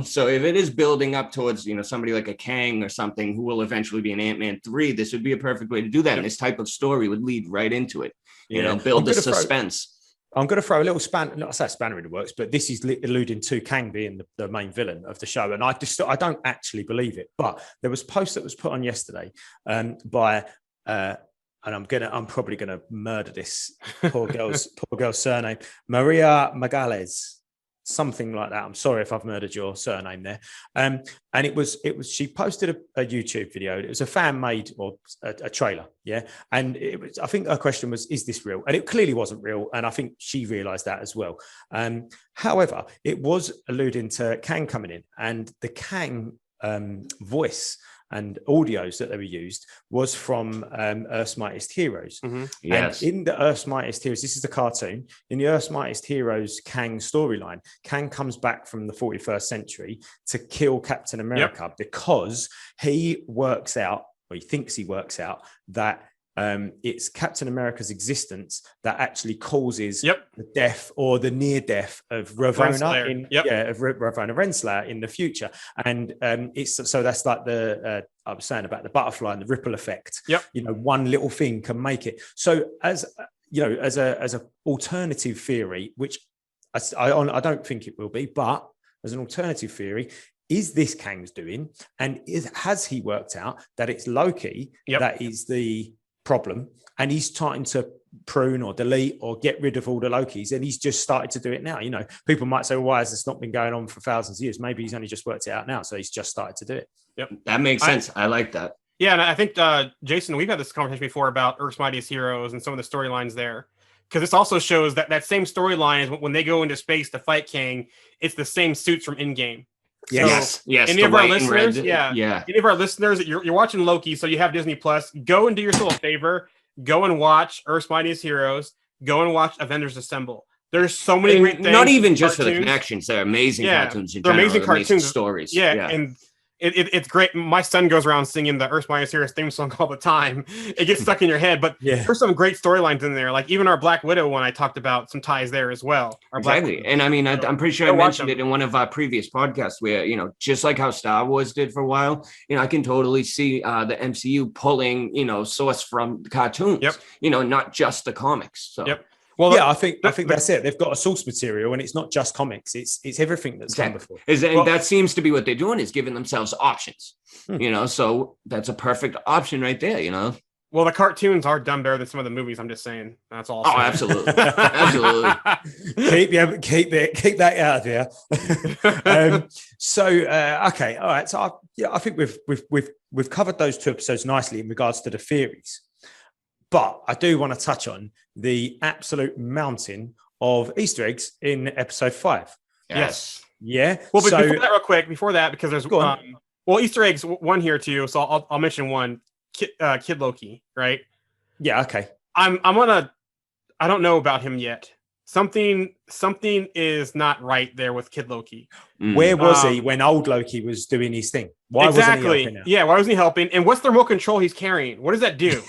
so if it is building up towards, somebody like a Kang or something who will eventually be an Ant-Man 3, this would be a perfect way to do that. And this type of story would lead right into it, build the suspense. I'm going to throw a little not say spanner in the works, but this is alluding to Kang being the main villain of the show. And I don't actually believe it, but there was a post that was put on yesterday by, and I'm probably going to murder this poor girl's surname, Maria Magales, something like that. I'm sorry if I've murdered your surname there. And it was she posted a YouTube video. It was a fan made or a trailer, yeah. And it was, I think her question was, "Is this real?" And it clearly wasn't real. And I think she realised that as well. However, it was alluding to Kang coming in, and the Kang voice and audios that they were used was from Earth's Mightiest Heroes. Mm-hmm. Yes. And in the Earth's Mightiest Heroes, this is the cartoon, in the Earth's Mightiest Heroes Kang storyline, Kang comes back from the 41st century to kill Captain America because he works out, or he thinks he works out, that it's Captain America's existence that actually causes the death or the near death of Ravonna Ravonna Renselaer in the future. And it's so that's like the I was saying about the butterfly and the ripple effect. One little thing can make it. So as as a alternative theory, which I don't think it will be, but as an alternative theory, is this Kang's doing? And has he worked out that it's Loki that is the problem, and he's starting to prune or delete or get rid of all the Lokis, and he's just started to do it now? People might say, well, why has this not been going on for thousands of years? Maybe he's only just worked it out now, so he's just started to do it. That makes sense. I like that. Yeah, and I think Jason, we've had this conversation before about Earth's Mightiest Heroes and some of the storylines there, because this also shows that same storyline is when they go into space to fight Kang, it's the same suits from Endgame. Yes. Any of our listeners, any of our listeners, you're watching Loki, so you have Disney Plus. Go and do yourself a favor. Go and watch Earth's Mightiest Heroes. Go and watch Avengers Assemble. There's so many great things. Not even just for the connections; they're amazing cartoons. They're amazing cartoons, stories. And it's great. My son goes around singing the Earth's Mightiest Heroes theme song all the time. It gets stuck in your head, but there's some great storylines in there. Like even our Black Widow one, I talked about some ties there as well. Exactly. And I mean, I'm pretty sure I mentioned it in one of our previous podcasts where, just like how Star Wars did for a while, I can totally see the MCU pulling, source from the cartoons, not just the comics. So. Well, I think that's it. They've got a source material, and it's not just comics; it's everything that's done before. That seems to be what they're doing, is giving themselves options. So that's a perfect option right there. Well, the cartoons are done better than some of the movies. I'm just saying. That's all. Oh, absolutely, absolutely. keep that out of here. Okay, all right. So I think we've covered those two episodes nicely in regards to the theories. But I do want to touch on the absolute mountain of Easter eggs in episode 5. Yes. Yeah. Well, but before that, because there's Easter eggs one here too. So I'll mention one. Kid Loki, right? Yeah. Okay. I don't know about him yet. Something is not right there with Kid Loki. Where was he when old Loki was doing his thing? Why wasn't he helping now? Yeah. Why wasn't he helping? And what's the remote control he's carrying? What does that do?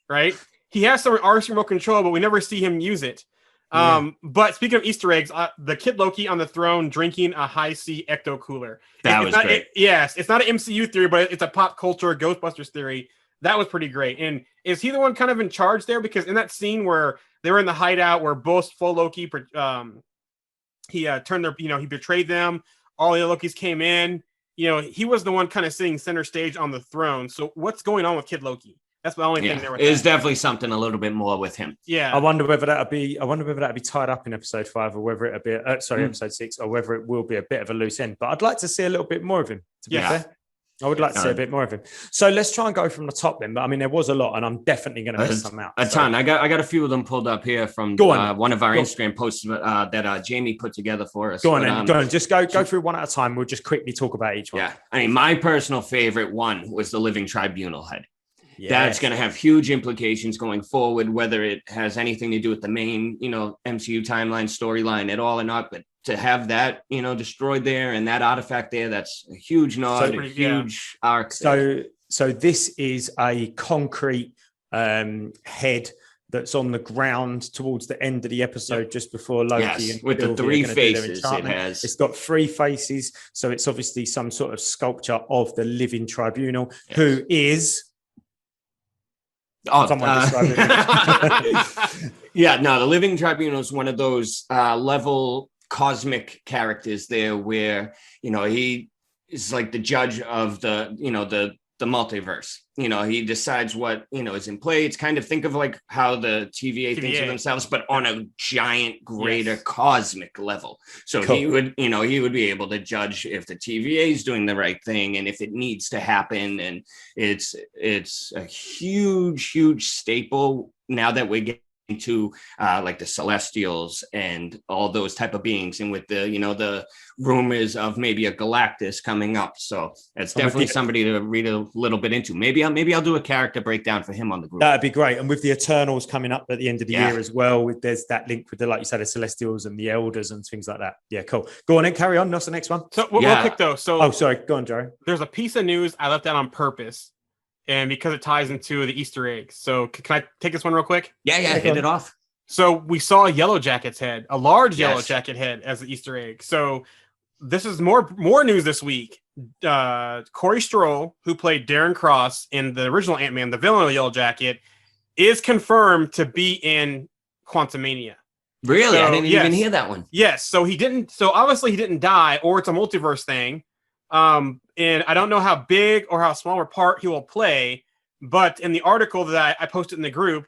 Right? He has some RC remote control, but we never see him use it. But speaking of Easter eggs, the Kid Loki on the throne drinking a high C ecto cooler. That was great. Yes, it's not an MCU theory, but it's a pop culture Ghostbusters theory. That was pretty great. And is he the one kind of in charge there? Because in that scene where they were in the hideout, where both full Loki, he turned their, he betrayed them. All the Lokis came in. He was the one kind of sitting center stage on the throne. So what's going on with Kid Loki? That's the only thing there. It's definitely something a little bit more with him. Yeah. I wonder whether that'll be tied up in episode 5 or whether it'll be episode 6 or whether it will be a bit of a loose end. But I'd like to see a little bit more of him, to be fair. I would like to see a bit more of him. So let's try and go from the top then. But I mean, there was a lot, and I'm definitely going to miss some out. A ton. I got a few of them pulled up here from one of our Instagram posts that Jamie put together for us. Go on. Just go through one at a time. We'll just quickly talk about each one. Yeah. I mean, my personal favorite one was the Living Tribunal head. Yes. That's going to have huge implications going forward, whether it has anything to do with the main, MCU timeline storyline at all or not. But to have that, destroyed there and that artifact there, that's a huge nod, huge arc. So this is a concrete head that's on the ground towards the end of the episode, just before Loki and with the 3 faces it has. It's got 3 faces, so it's obviously some sort of sculpture of the Living Tribunal, who is. The Living Tribunal is one of those level cosmic characters there where he is like the judge of the multiverse. He decides what is in play. It's kind of, think of like how the TVA thinks of themselves, but on a giant, greater cosmic level. So he would be able to judge if the TVA is doing the right thing and if it needs to happen. And it's a huge staple now that we're getting to like the Celestials and all those type of beings, and with the rumors of maybe a Galactus coming up. So it's definitely somebody to read a little bit into. Maybe I'll do a character breakdown for him on the group. That'd be great. And with the Eternals coming up at the end of the year as well, there's that link with like you said, the Celestials and the Elders and things like that. Yeah, cool. Go on and carry on. What's the next one? So real quick though. So sorry, go on, Jerry. There's a piece of news I left out on purpose, and because it ties into the Easter eggs. So can I take this one real quick? Yeah, hit it off. So we saw a Yellow Jacket's head, a large Yellow Jacket head as the Easter egg. So this is more news this week. Corey Stroll, who played Darren Cross in the original Ant-Man, the villain of the Yellow Jacket, is confirmed to be in Quantumania. Really? So, I didn't even hear that one. Yes. So obviously he didn't die, or it's a multiverse thing. And I don't know how big or how small a part he will play, but in the article that I posted in the group,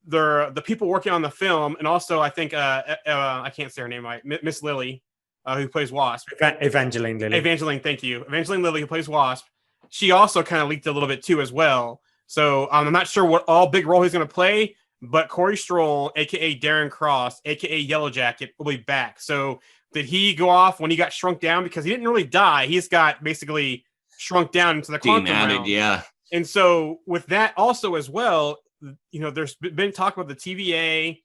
the people working on the film, and also I think I can't say her name right, Miss Lily, who plays Wasp. Evangeline Lilly. Thank you. Evangeline Lilly, who plays Wasp. She also kind of leaked a little bit too as well. So I'm not sure what all big role he's going to play, but Corey Stroll, aka Darren Cross, aka Yellow Jacket, will be back. So did he go off when he got shrunk down? Because he didn't really die. He's got basically shrunk down into the quantum realm. Yeah. And so with that also as well, there's been talk about the TVA,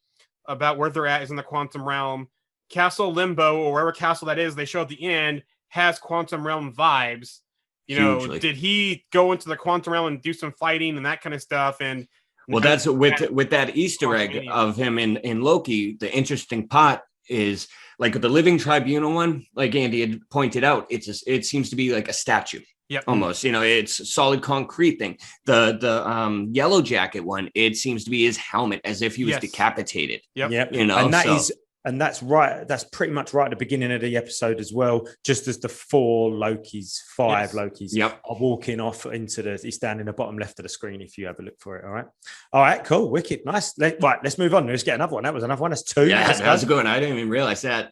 about where they're at is in the quantum realm. Castle Limbo, or wherever castle that is, they show at the end, has quantum realm vibes. Hugely. Did he go into the quantum realm and do some fighting and that kind of stuff? And that's with that Easter egg of him in Loki. The interesting part is, like with the Living Tribunal one, like Andy had pointed out, it seems to be like a statue. Yep. Almost, it's a solid concrete thing. The Yellow Jacket one, it seems to be his helmet, as if he was decapitated. Yep. And that's right. That's pretty much right at the beginning of the episode as well. Just as the 5 Lokis are walking off into he's down in the bottom left of the screen if you have a look for it. All right, cool, wicked, nice. Let's move on. Let's get another one. That was another one. That's 2. Yeah, that was a good one. I didn't even realize that.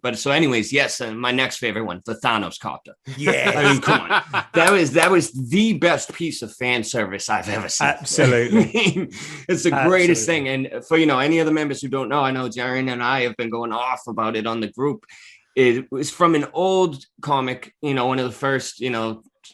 But so, anyways, yes, my next favorite one, the Thanos copter. Yeah, I mean, come on, that was the best piece of fan service I've ever seen. Absolutely, it's the greatest thing. And for any of the members who don't know, I know Jarian and I have been going off about it on the group. It was from an old comic, one of the first,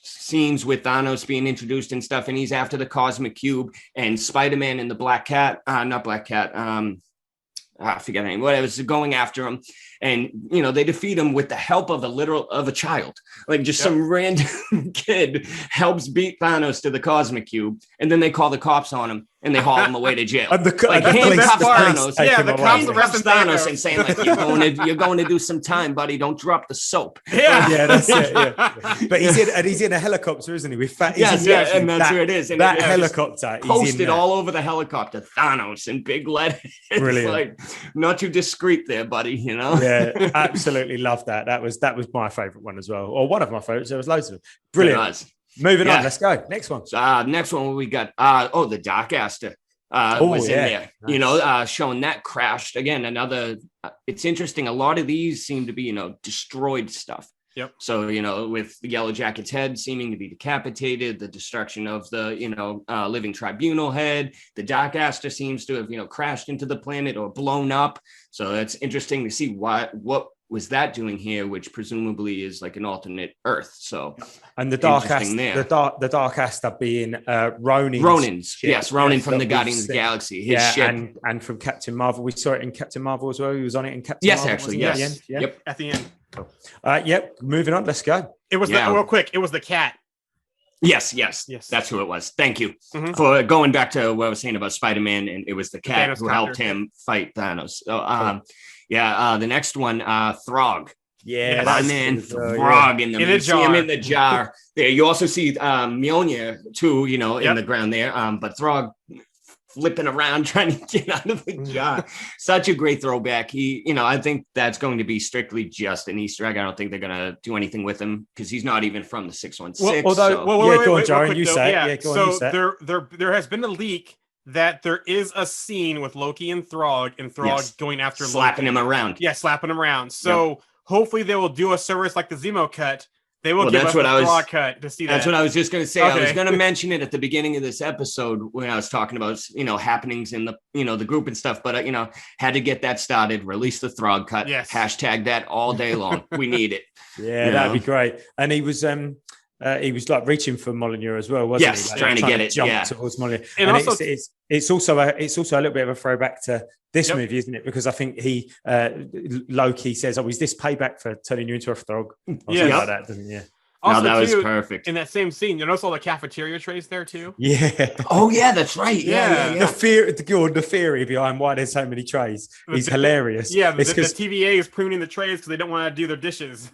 scenes with Thanos being introduced and stuff, and he's after the Cosmic Cube, and Spider-Man and the Black Cat, not Black Cat, I forget the name, whatever, going after him. And, they defeat him with the help of a child. Like just some random kid helps beat Thanos to the Cosmic Cube. And then they call the cops on him. and they haul him away to jail. And the handcuff Thanos. Yeah, the cops arresting Thanos and saying like you're going to do some time, buddy. Don't drop the soap. Yeah, that's it. Yeah. But he's in a helicopter, isn't he? With fat. And that's where it is. And that helicopter posted all over the helicopter, Thanos in big letters. Brilliant. Like not too discreet there, buddy. You know. Yeah, absolutely love that. That was my favorite one as well, or one of my favorites. There was loads of them. Brilliant. Moving on, let's go. Next one. Next one we got. The Dark Aster. Was in there, nice. Showing that crashed again. Another. It's interesting. A lot of these seem to be, destroyed stuff. Yep. So, with the Yellow Jacket's head seeming to be decapitated, the destruction of the, Living Tribunal head, the Dark Aster seems to have, crashed into the planet or blown up. So it's interesting to see what was that doing here, which presumably is like an alternate Earth. So, and the Dark Aster, the Dark Aster being Ronin's ship. Yes, Ronin from the Guardians of the Galaxy. His ship. And from Captain Marvel. We saw it in Captain Marvel as well. He was on it in Captain Marvel. Yes, actually, yes. At the end? Yeah. Yep, at the end. Cool. Yep, moving on. Let's go. It was real quick. It was the cat. Yes. That's who it was. Thank you for going back to what I was saying about Spider-Man, and it was the cat who helped him fight Thanos. So, the next one, Throg. Yeah, my man Throg in the jar. See him in the jar. There, you also see Mjolnir too. In the ground there. But Throg flipping around trying to get out of the jar. Such a great throwback. He, I think that's going to be strictly just an Easter egg. I don't think they're gonna do anything with him because he's not even from the 616. Go on, Jarian. You say it. So there has been a leak that there is a scene with Loki and Throg going after slapping Loki. him around. Yeah, slapping him around. So hopefully they will do a service like the Zemo cut. They will give us a Throg cut to see that. That's what I was just going to say. Okay. I was going to mention it at the beginning of this episode when I was talking about, happenings in the, the group and stuff, but, had to get that started, release the Throg cut, hashtag that all day long. We need it. Yeah, that'd be great. And he was like reaching for Molyneux as well, wasn't he? Yes, trying to get it. Jump towards Molyneux. And also, it's also a little bit of a throwback to this movie, isn't it? Because I think Loki says, "Oh, is this payback for turning you into a Throg?" Like that, doesn't he? Yeah. Also, that was perfect. In that same scene, you notice all the cafeteria trays there too. Yeah. Oh yeah, that's right. Yeah. The theory behind why there's so many trays is hilarious. Yeah, the TVA is pruning the trays because they don't want to do their dishes.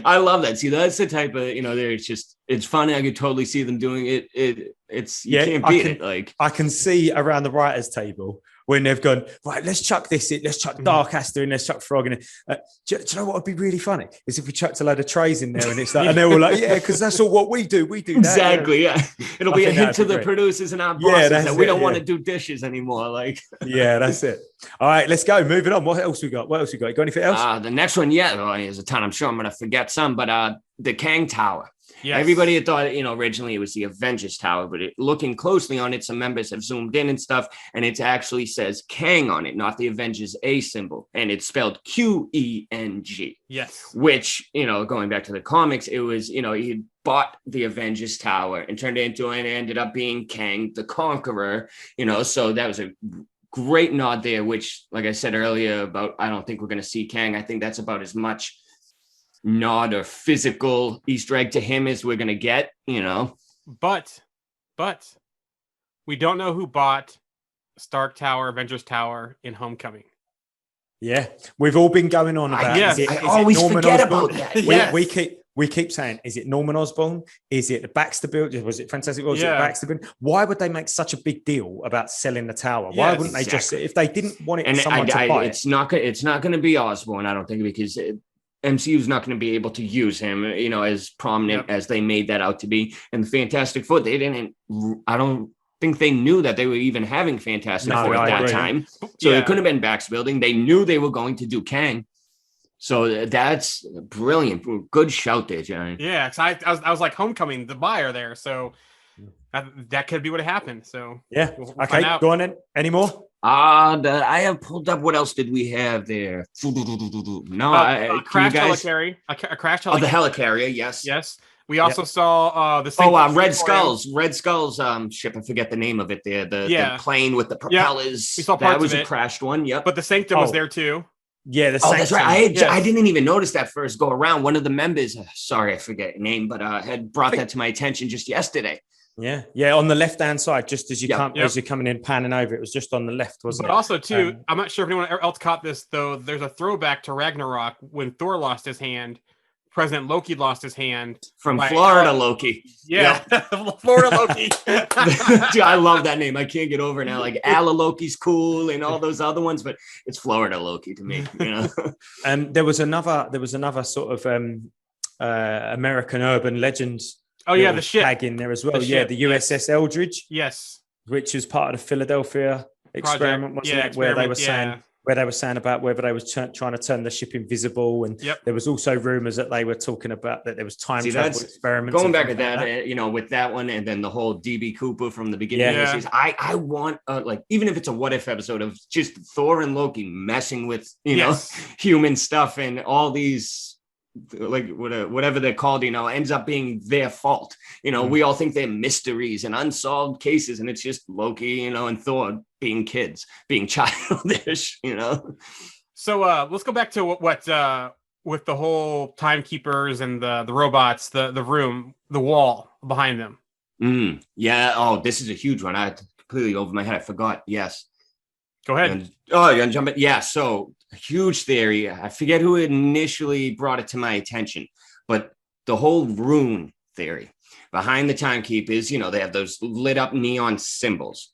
I love that. See, that's the type of it's funny. I could totally see them doing it. You can't beat it. Like I can see around the writers' table when they've gone, right, let's chuck this in, let's chuck Dark Aster in, let's chuck Frog in. Do you know what would be really funny? Is if we chucked a load of trays in there and it's like, and they're all like, yeah, because that's all what we do. We do that. Exactly, yeah. It'll be a hint to the producers and our bosses that we don't want to do dishes anymore. Like, yeah, that's it. All right, let's go. Moving on. What else we got? You got anything else? The next one, there's a ton. I'm sure I'm going to forget some, but the Kang Tower. Yes. Everybody had thought, originally it was the Avengers Tower, but looking closely on it, some members have zoomed in and stuff, and it actually says Kang on it, not the Avengers A symbol, and it's spelled Qeng. Yes. Which, going back to the comics, it was, he bought the Avengers Tower and turned it into, and it ended up being Kang the Conqueror, so that was a great nod there, which, like I said earlier about, I don't think we're going to see Kang. I think that's about as much nod or physical Easter egg to him as we're gonna get, But we don't know who bought Stark Tower, Avengers Tower in Homecoming. Yeah, we've all been going on about. I always forget about that. We keep saying, is it Norman Osborn? Is it the Baxter building? Was it Fantastic Four? Was it Baxter building? Why would they make such a big deal about selling the tower? Why wouldn't they just, if they didn't want it, someone to buy it? It's not going to be Osborn, I don't think, because MCU is not going to be able to use him, as prominent as they made that out to be. And the Fantastic Four, I don't think they knew that they were even having Fantastic Four at that time. So it couldn't have been Baxter building. They knew they were going to do Kang. So that's brilliant. Good shout there, John. Yeah, because I was like Homecoming, the buyer there. So that could be what happened. So yeah. Okay, go on then. Any more? I have pulled up. What else did we have there? No, a crashed helicarrier. A crashed helicarrier. The helicarrier, yes. Yes. We also saw the Red Skull's ship. I forget the name of it there. The plane with the propellers. We saw parts that was of a crashed one. Yep. But the Sanctum was there too. Yeah, the Sanctum. That's right. I didn't even notice that first go around. One of the members, sorry, I forget your name, but had brought that to my attention just yesterday. Yeah, on the left-hand side, just as you Yep. come as you're coming in, panning over, it was just on the left, wasn't But it? also, too, I'm not sure if anyone else caught this, though. There's a throwback to Ragnarok when Thor lost his hand. President Loki lost his hand. From by Florida Al- Loki. Yeah, Florida Loki. Dude, I love that name. I can't get over it now. Like Ala Loki's cool and all those other ones, but it's Florida Loki to me. You know. There was another sort of American urban legends. Oh, yeah, the ship. tag in there as well. The Yeah, ship, the USS Eldridge, Yes. which was part of the Philadelphia experiment, wasn't it? Where they were saying about whether they was trying to turn the ship invisible, and there was also rumors that they were talking about that there was time travel experiments. Going back to that, you know, with that one, and then the whole DB Cooper from the beginning of the series. I want like, even if it's a what if episode of just Thor and Loki messing with know human stuff and all these. Like whatever they're called, you know, ends up being their fault. You know, we all think they're mysteries and unsolved cases, and it's just Loki, you know, and Thor being kids, being childish, you know. So let's go back to what with the whole timekeepers and the robots, the room, the wall behind them. Yeah. Oh, this is a huge one. I completely over my head. I forgot. Yes. Go ahead. You're gonna jump in. Yeah. So a huge theory. I forget who initially brought it to my attention, but the whole rune theory behind the timekeepers, you know, they have those lit up neon symbols.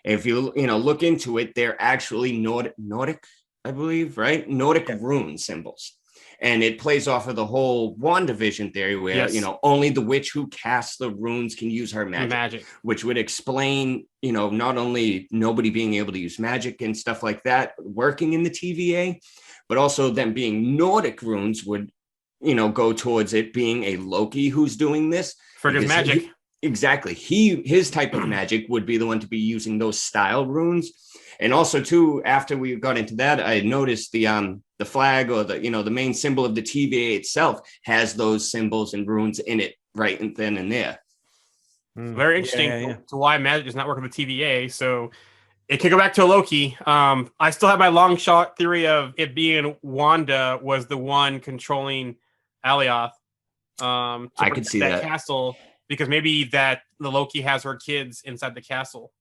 If you look into it, they're actually Nordic, I believe, right? Nordic rune symbols. And it plays off of the whole WandaVision theory where, you know, only the witch who casts the runes can use her magic, which would explain, you know, not only nobody being able to use magic and stuff like that working in the TVA, but also them being Nordic runes would, you know, go towards it being a Loki who's doing this. For his magic. Exactly. His type of magic would be the one to be using those style runes. And also, too, after we got into that, I noticed the flag or the main symbol of the TVA itself has those symbols and runes in it right and then and there. Very interesting to why magic does not work with the TVA. So it can go back to Loki. I still have my long shot theory of it being Wanda was the one controlling Alioth. I could see that castle because maybe that the Loki has her kids inside the castle.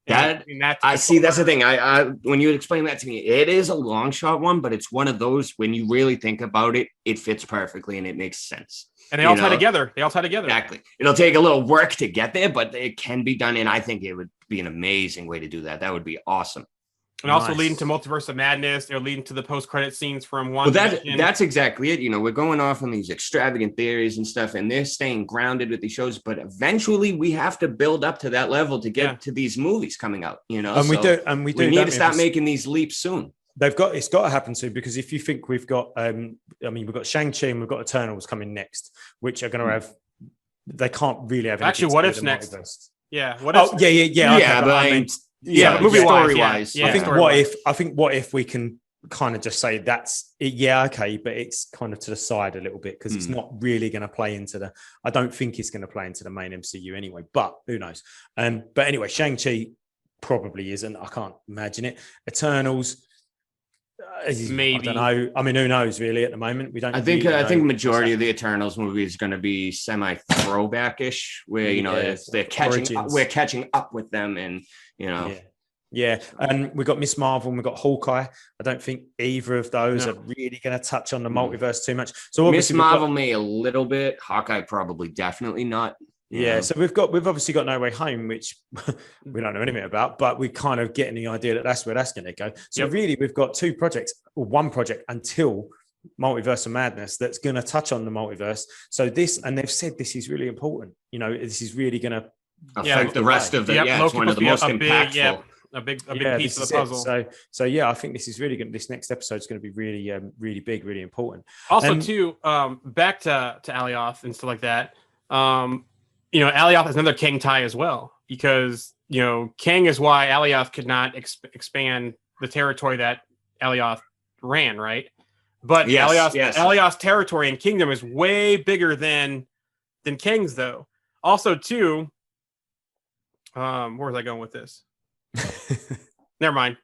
That's the thing. I when you explain that to me, it is a long shot one, but it's one of those when you really think about it, it fits perfectly and it makes sense. And they all tie together. Exactly. It'll take a little work to get there, but it can be done. And I think it would be an amazing way to do that. That would be awesome. And also leading to Multiverse of Madness. They're leading to the post-credit scenes from one. Well, that's exactly it. You know, we're going off on these extravagant theories and stuff, and they're staying grounded with these shows. But eventually, we have to build up to that level to get to these movies coming out. You know, and we need to start making these leaps soon. It's got to happen soon, because if you think we've got, we've got Shang-Chi and we've got Eternals coming next, which are going to have, they can't really have. Actually, what if's next? Multiverse. Yeah. What if? Yeah, but movie wise. I think what if we can kind of just say that's it, but it's kind of to the side a little bit, because it's not really going to play into I don't think it's going to play into the main MCU anyway, but who knows. But anyway, Shang-Chi probably isn't. I can't imagine it. Eternals, maybe. I don't know. I mean, who knows really at the moment? We don't. I think majority of the Eternals movie is going to be semi throwback-ish, where they're catching up with them, and and we've got Miss Marvel and we've got Hawkeye. I don't think either of those are really going to touch on the multiverse too much. So Miss Marvel may a little bit, Hawkeye probably definitely not. Yeah, so we've obviously got No Way Home, which we don't know anything about, but we're kind of getting the idea that that's where that's going to go. So really, we've got two projects, or one project until Multiverse of Madness, that's going to touch on the multiverse. So and they've said this is really important. You know, this is really going to affect the rest of the. It's one of the most impactful. A big piece of the puzzle. So I think this is really good. This next episode is going to be really, really big, really important. Also, back to Alioth and stuff like that. Alioth is another Kang tie as well, because Kang is why Alioth could not expand the territory that Alioth ran, right? But Alioth's territory and kingdom is way bigger than Kang's, though. Also, too, where was I going with this? Never mind.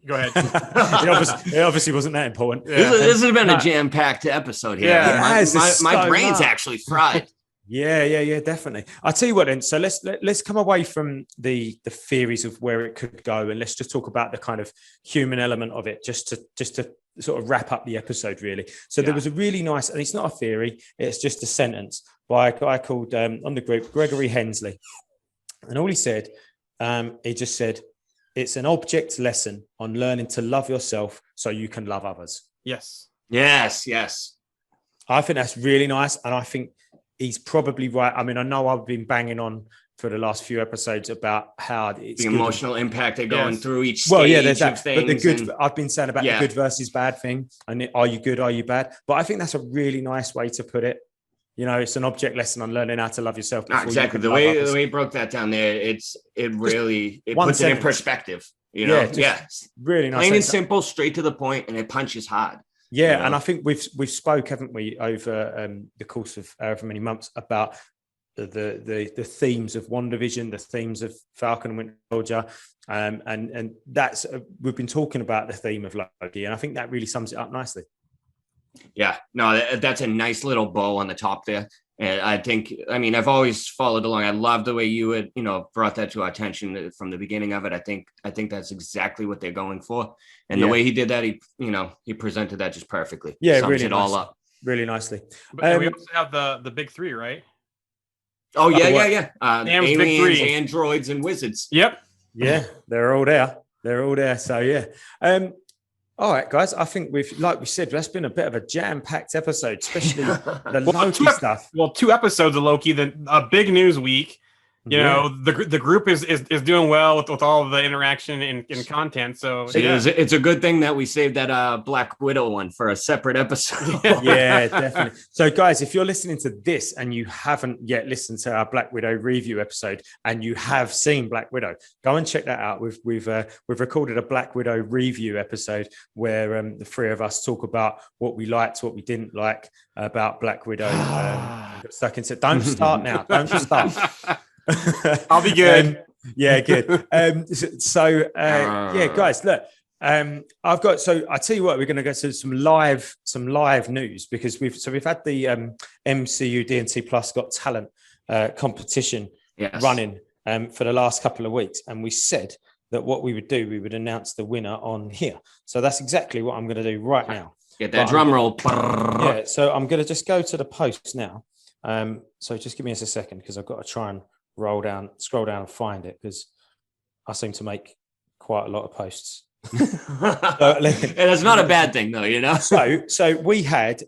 Go ahead. it obviously wasn't that important. This has been a jam-packed episode here. Yeah, my brain's actually fried. Yeah, definitely. I'll tell you what then. So let's come away from the theories of where it could go, and let's just talk about the kind of human element of it, just to sort of wrap up the episode, really. So there was a really nice, and it's not a theory, it's just a sentence by a guy called on the group, Gregory Hensley. And all he said, he just said, it's an object lesson on learning to love yourself so you can love others. Yes. I think that's really nice. And I think he's probably right. I mean, I know I've been banging on for the last few episodes about how it's the emotional impact they're going through each stage. Well, yeah, there's that. Of things, but the good, I've been saying about the good versus bad thing. And are you good? Are you bad? But I think that's a really nice way to put it. You know, it's an object lesson on learning how to love yourself. Exactly. The way he broke that down there, it really puts it in perspective. You know, really nice. Plain and simple, straight to the point, and it punches hard. Yeah, you know? And I think we've spoke, haven't we, over the course of however many months about the themes of WandaVision, the themes of Falcon and Winter Soldier, and that's we've been talking about the theme of Loki, and I think that really sums it up nicely. Yeah, no, that's a nice little bow on the top there. And I mean, I've always followed along. I love the way you had, brought that to our attention from the beginning of it. I think that's exactly what they're going for. And the way he did that, he presented that just perfectly. Yeah, sums really it all up really nicely. But we also have the big three, right? Oh yeah. Aliens, androids, and wizards. Yep. Yeah, they're all there. So yeah. All right, guys. I think like we said, that's been a bit of a jam-packed episode, especially the Loki stuff. Well, 2 episodes of Loki, then a big news week. You know, the group is doing well with all of the interaction and content. So it's a good thing that we saved that Black Widow one for a separate episode. Yeah, definitely. So guys, if you're listening to this and you haven't yet listened to our Black Widow review episode and you have seen Black Widow, go and check that out. We've recorded a Black Widow review episode where the 3 of us talk about what we liked, what we didn't like about Black Widow. Got stuck into. Don't start now. Don't start. I'll be good. Yeah, good. Guys, look, I've got. So I tell you what, we're going to go to some live news because we've had the MCU D&T Plus Got Talent competition running for the last couple of weeks, and we said that what we would do, we would announce the winner on here. So that's exactly what I'm going to do right now. Get that drum roll. Yeah. So I'm going to just go to the post now. So just give me a second because I've got to try and scroll down and find it because I seem to make quite a lot of posts. That's not a bad thing though, So we had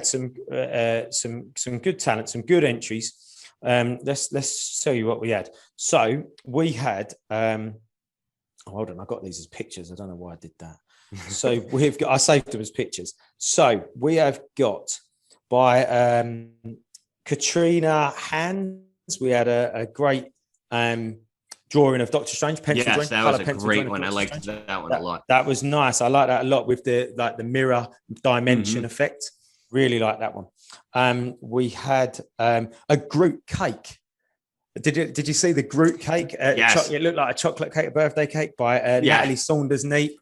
some good talent, some good entries. Let's tell you what we had. So we had hold on, I got these as pictures. I don't know why I did that. So I saved them as pictures. So we have got by Katrina Hans. We had a great drawing of Doctor Strange. Pencil drawing. That was a great one. I liked that one a lot. That was nice. I like that a lot with the mirror dimension effect. Really like that one. We had a Groot cake. Did you see the Groot cake? Yes. It looked like a chocolate cake, a birthday cake by Natalie Saunders-Neat.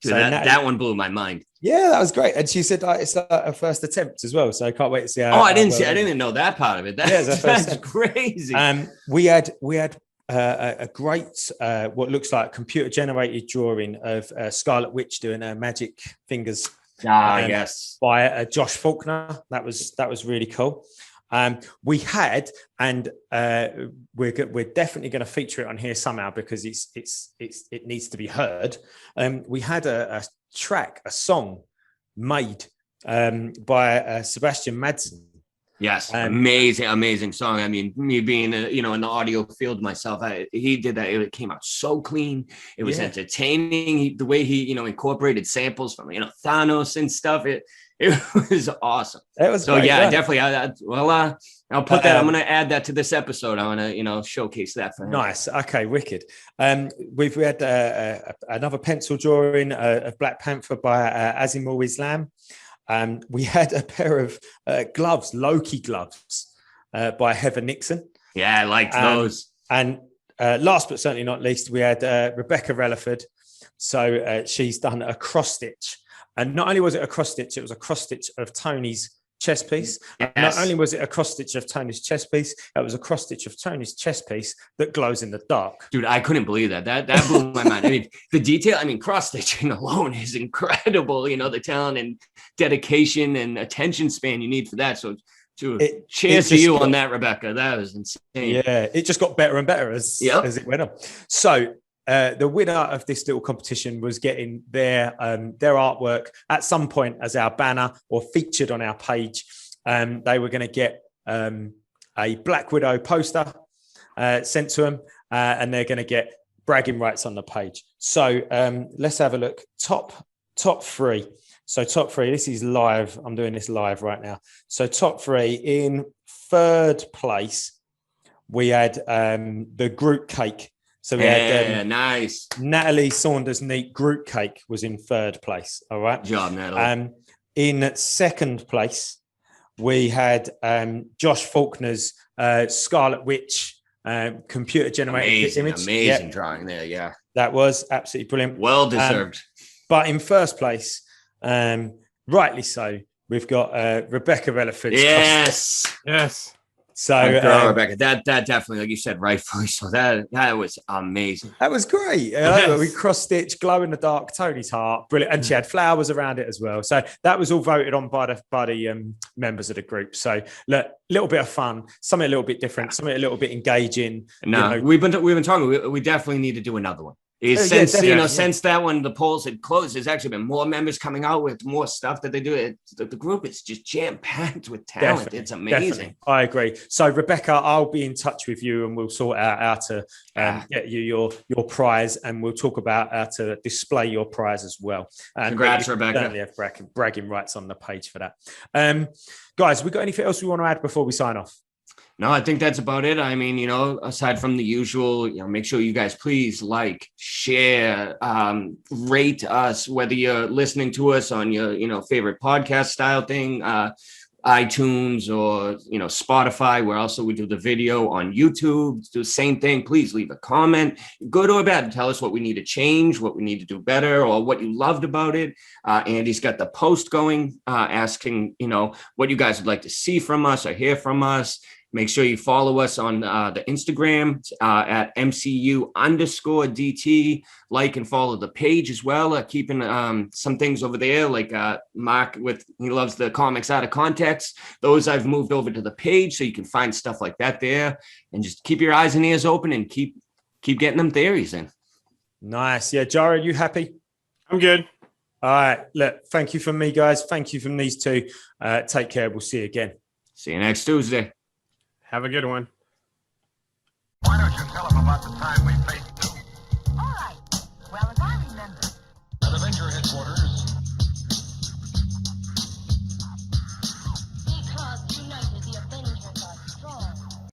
So that one blew my mind. Yeah, that was great. And she said it's her first attempt as well. So I can't wait to see how. I didn't know that part of it. That's crazy. We had a great what looks like computer generated drawing of Scarlet Witch doing her magic fingers. Yes. By Josh Faulkner. That was really cool. We had, and we're definitely going to feature it on here somehow because it needs to be heard. We had a song made by Sebastian Madsen. Yes, amazing song. I mean, me being in the audio field myself, he did that. It came out so clean. It was entertaining. The way he incorporated samples from Thanos and stuff. It was awesome. It was so great, definitely. I'll put that. I'm going to add that to this episode. I want to showcase that for him. Nice. Okay, wicked. We had another pencil drawing of Black Panther by Azimul Islam. We had a pair of gloves, Loki gloves, by Heather Nixon. Yeah, I liked those. And last but certainly not least, we had Rebecca Relaford. So she's done a cross stitch. And not only was it a cross stitch, it was a cross stitch of Tony's chest piece. Yes. Not only was it a cross stitch of Tony's chest piece, it was a cross stitch of Tony's chest piece that glows in the dark. Dude, I couldn't believe that. That blew my mind. I mean, the detail, I mean, cross stitching alone is incredible. You know, the talent and dedication and attention span you need for that. So, cheers to you on that, Rebecca. That was insane. Yeah, it just got better and better as it went on. So, the winner of this little competition was getting their artwork at some point as our banner or featured on our page. They were going to get a Black Widow poster sent to them, and they're going to get bragging rights on the page. So let's have a look. Top three. So top three. This is live. I'm doing this live right now. So top three. In third place, we had the Groot cake. So we had nice. Natalie Saunders' neat Groot cake was in third place. All right. Good job, Natalie. In second place, we had Josh Faulkner's Scarlet Witch computer generated image. Amazing drawing there. Yeah. That was absolutely brilliant. Well deserved. But in first place, rightly so, we've got Rebecca Relaford's Yes. So Rebecca, that definitely, like you said, rightfully so. That was amazing. That was great. Yes. We cross stitched, glow in the dark, Tony's heart, brilliant, and she had flowers around it as well. So that was all voted on by the members of the group. So look, a little bit of fun, something a little bit different, something a little bit engaging. No, we've been talking. We definitely need to do another one. Since that one, the polls had closed, there's actually been more members coming out with more stuff that they do. The group is just jam-packed with talent. Definitely, it's amazing. Definitely. I agree. So, Rebecca, I'll be in touch with you and we'll sort out how to get you your prize, and we'll talk about how to display your prize as well. And congrats, Rebecca. Certainly have bragging rights on the page for that. Guys, we got anything else we want to add before we sign off? No, I think that's about it. I mean, aside from the usual, make sure you guys please like, share, rate us, whether you're listening to us on your, favorite podcast style thing, iTunes or, Spotify, where also we do the video on YouTube. Do the same thing. Please leave a comment, good or bad. Tell us what we need to change, what we need to do better, or what you loved about it. Andy's got the post going, asking, what you guys would like to see from us or hear from us. Make sure you follow us on the Instagram at MCU_DT. Like and follow the page as well. Keeping some things over there, like Mark he loves the comics out of context. Those I've moved over to the page, so you can find stuff like that there. And just keep your eyes and ears open and keep getting them theories in. Nice. Yeah, Jarian, you happy? I'm good. All right. Look, thank you from me, guys. Thank you from these two. Take care. We'll see you again. See you next Tuesday. Have a good one. Why don't you tell them about the time we faced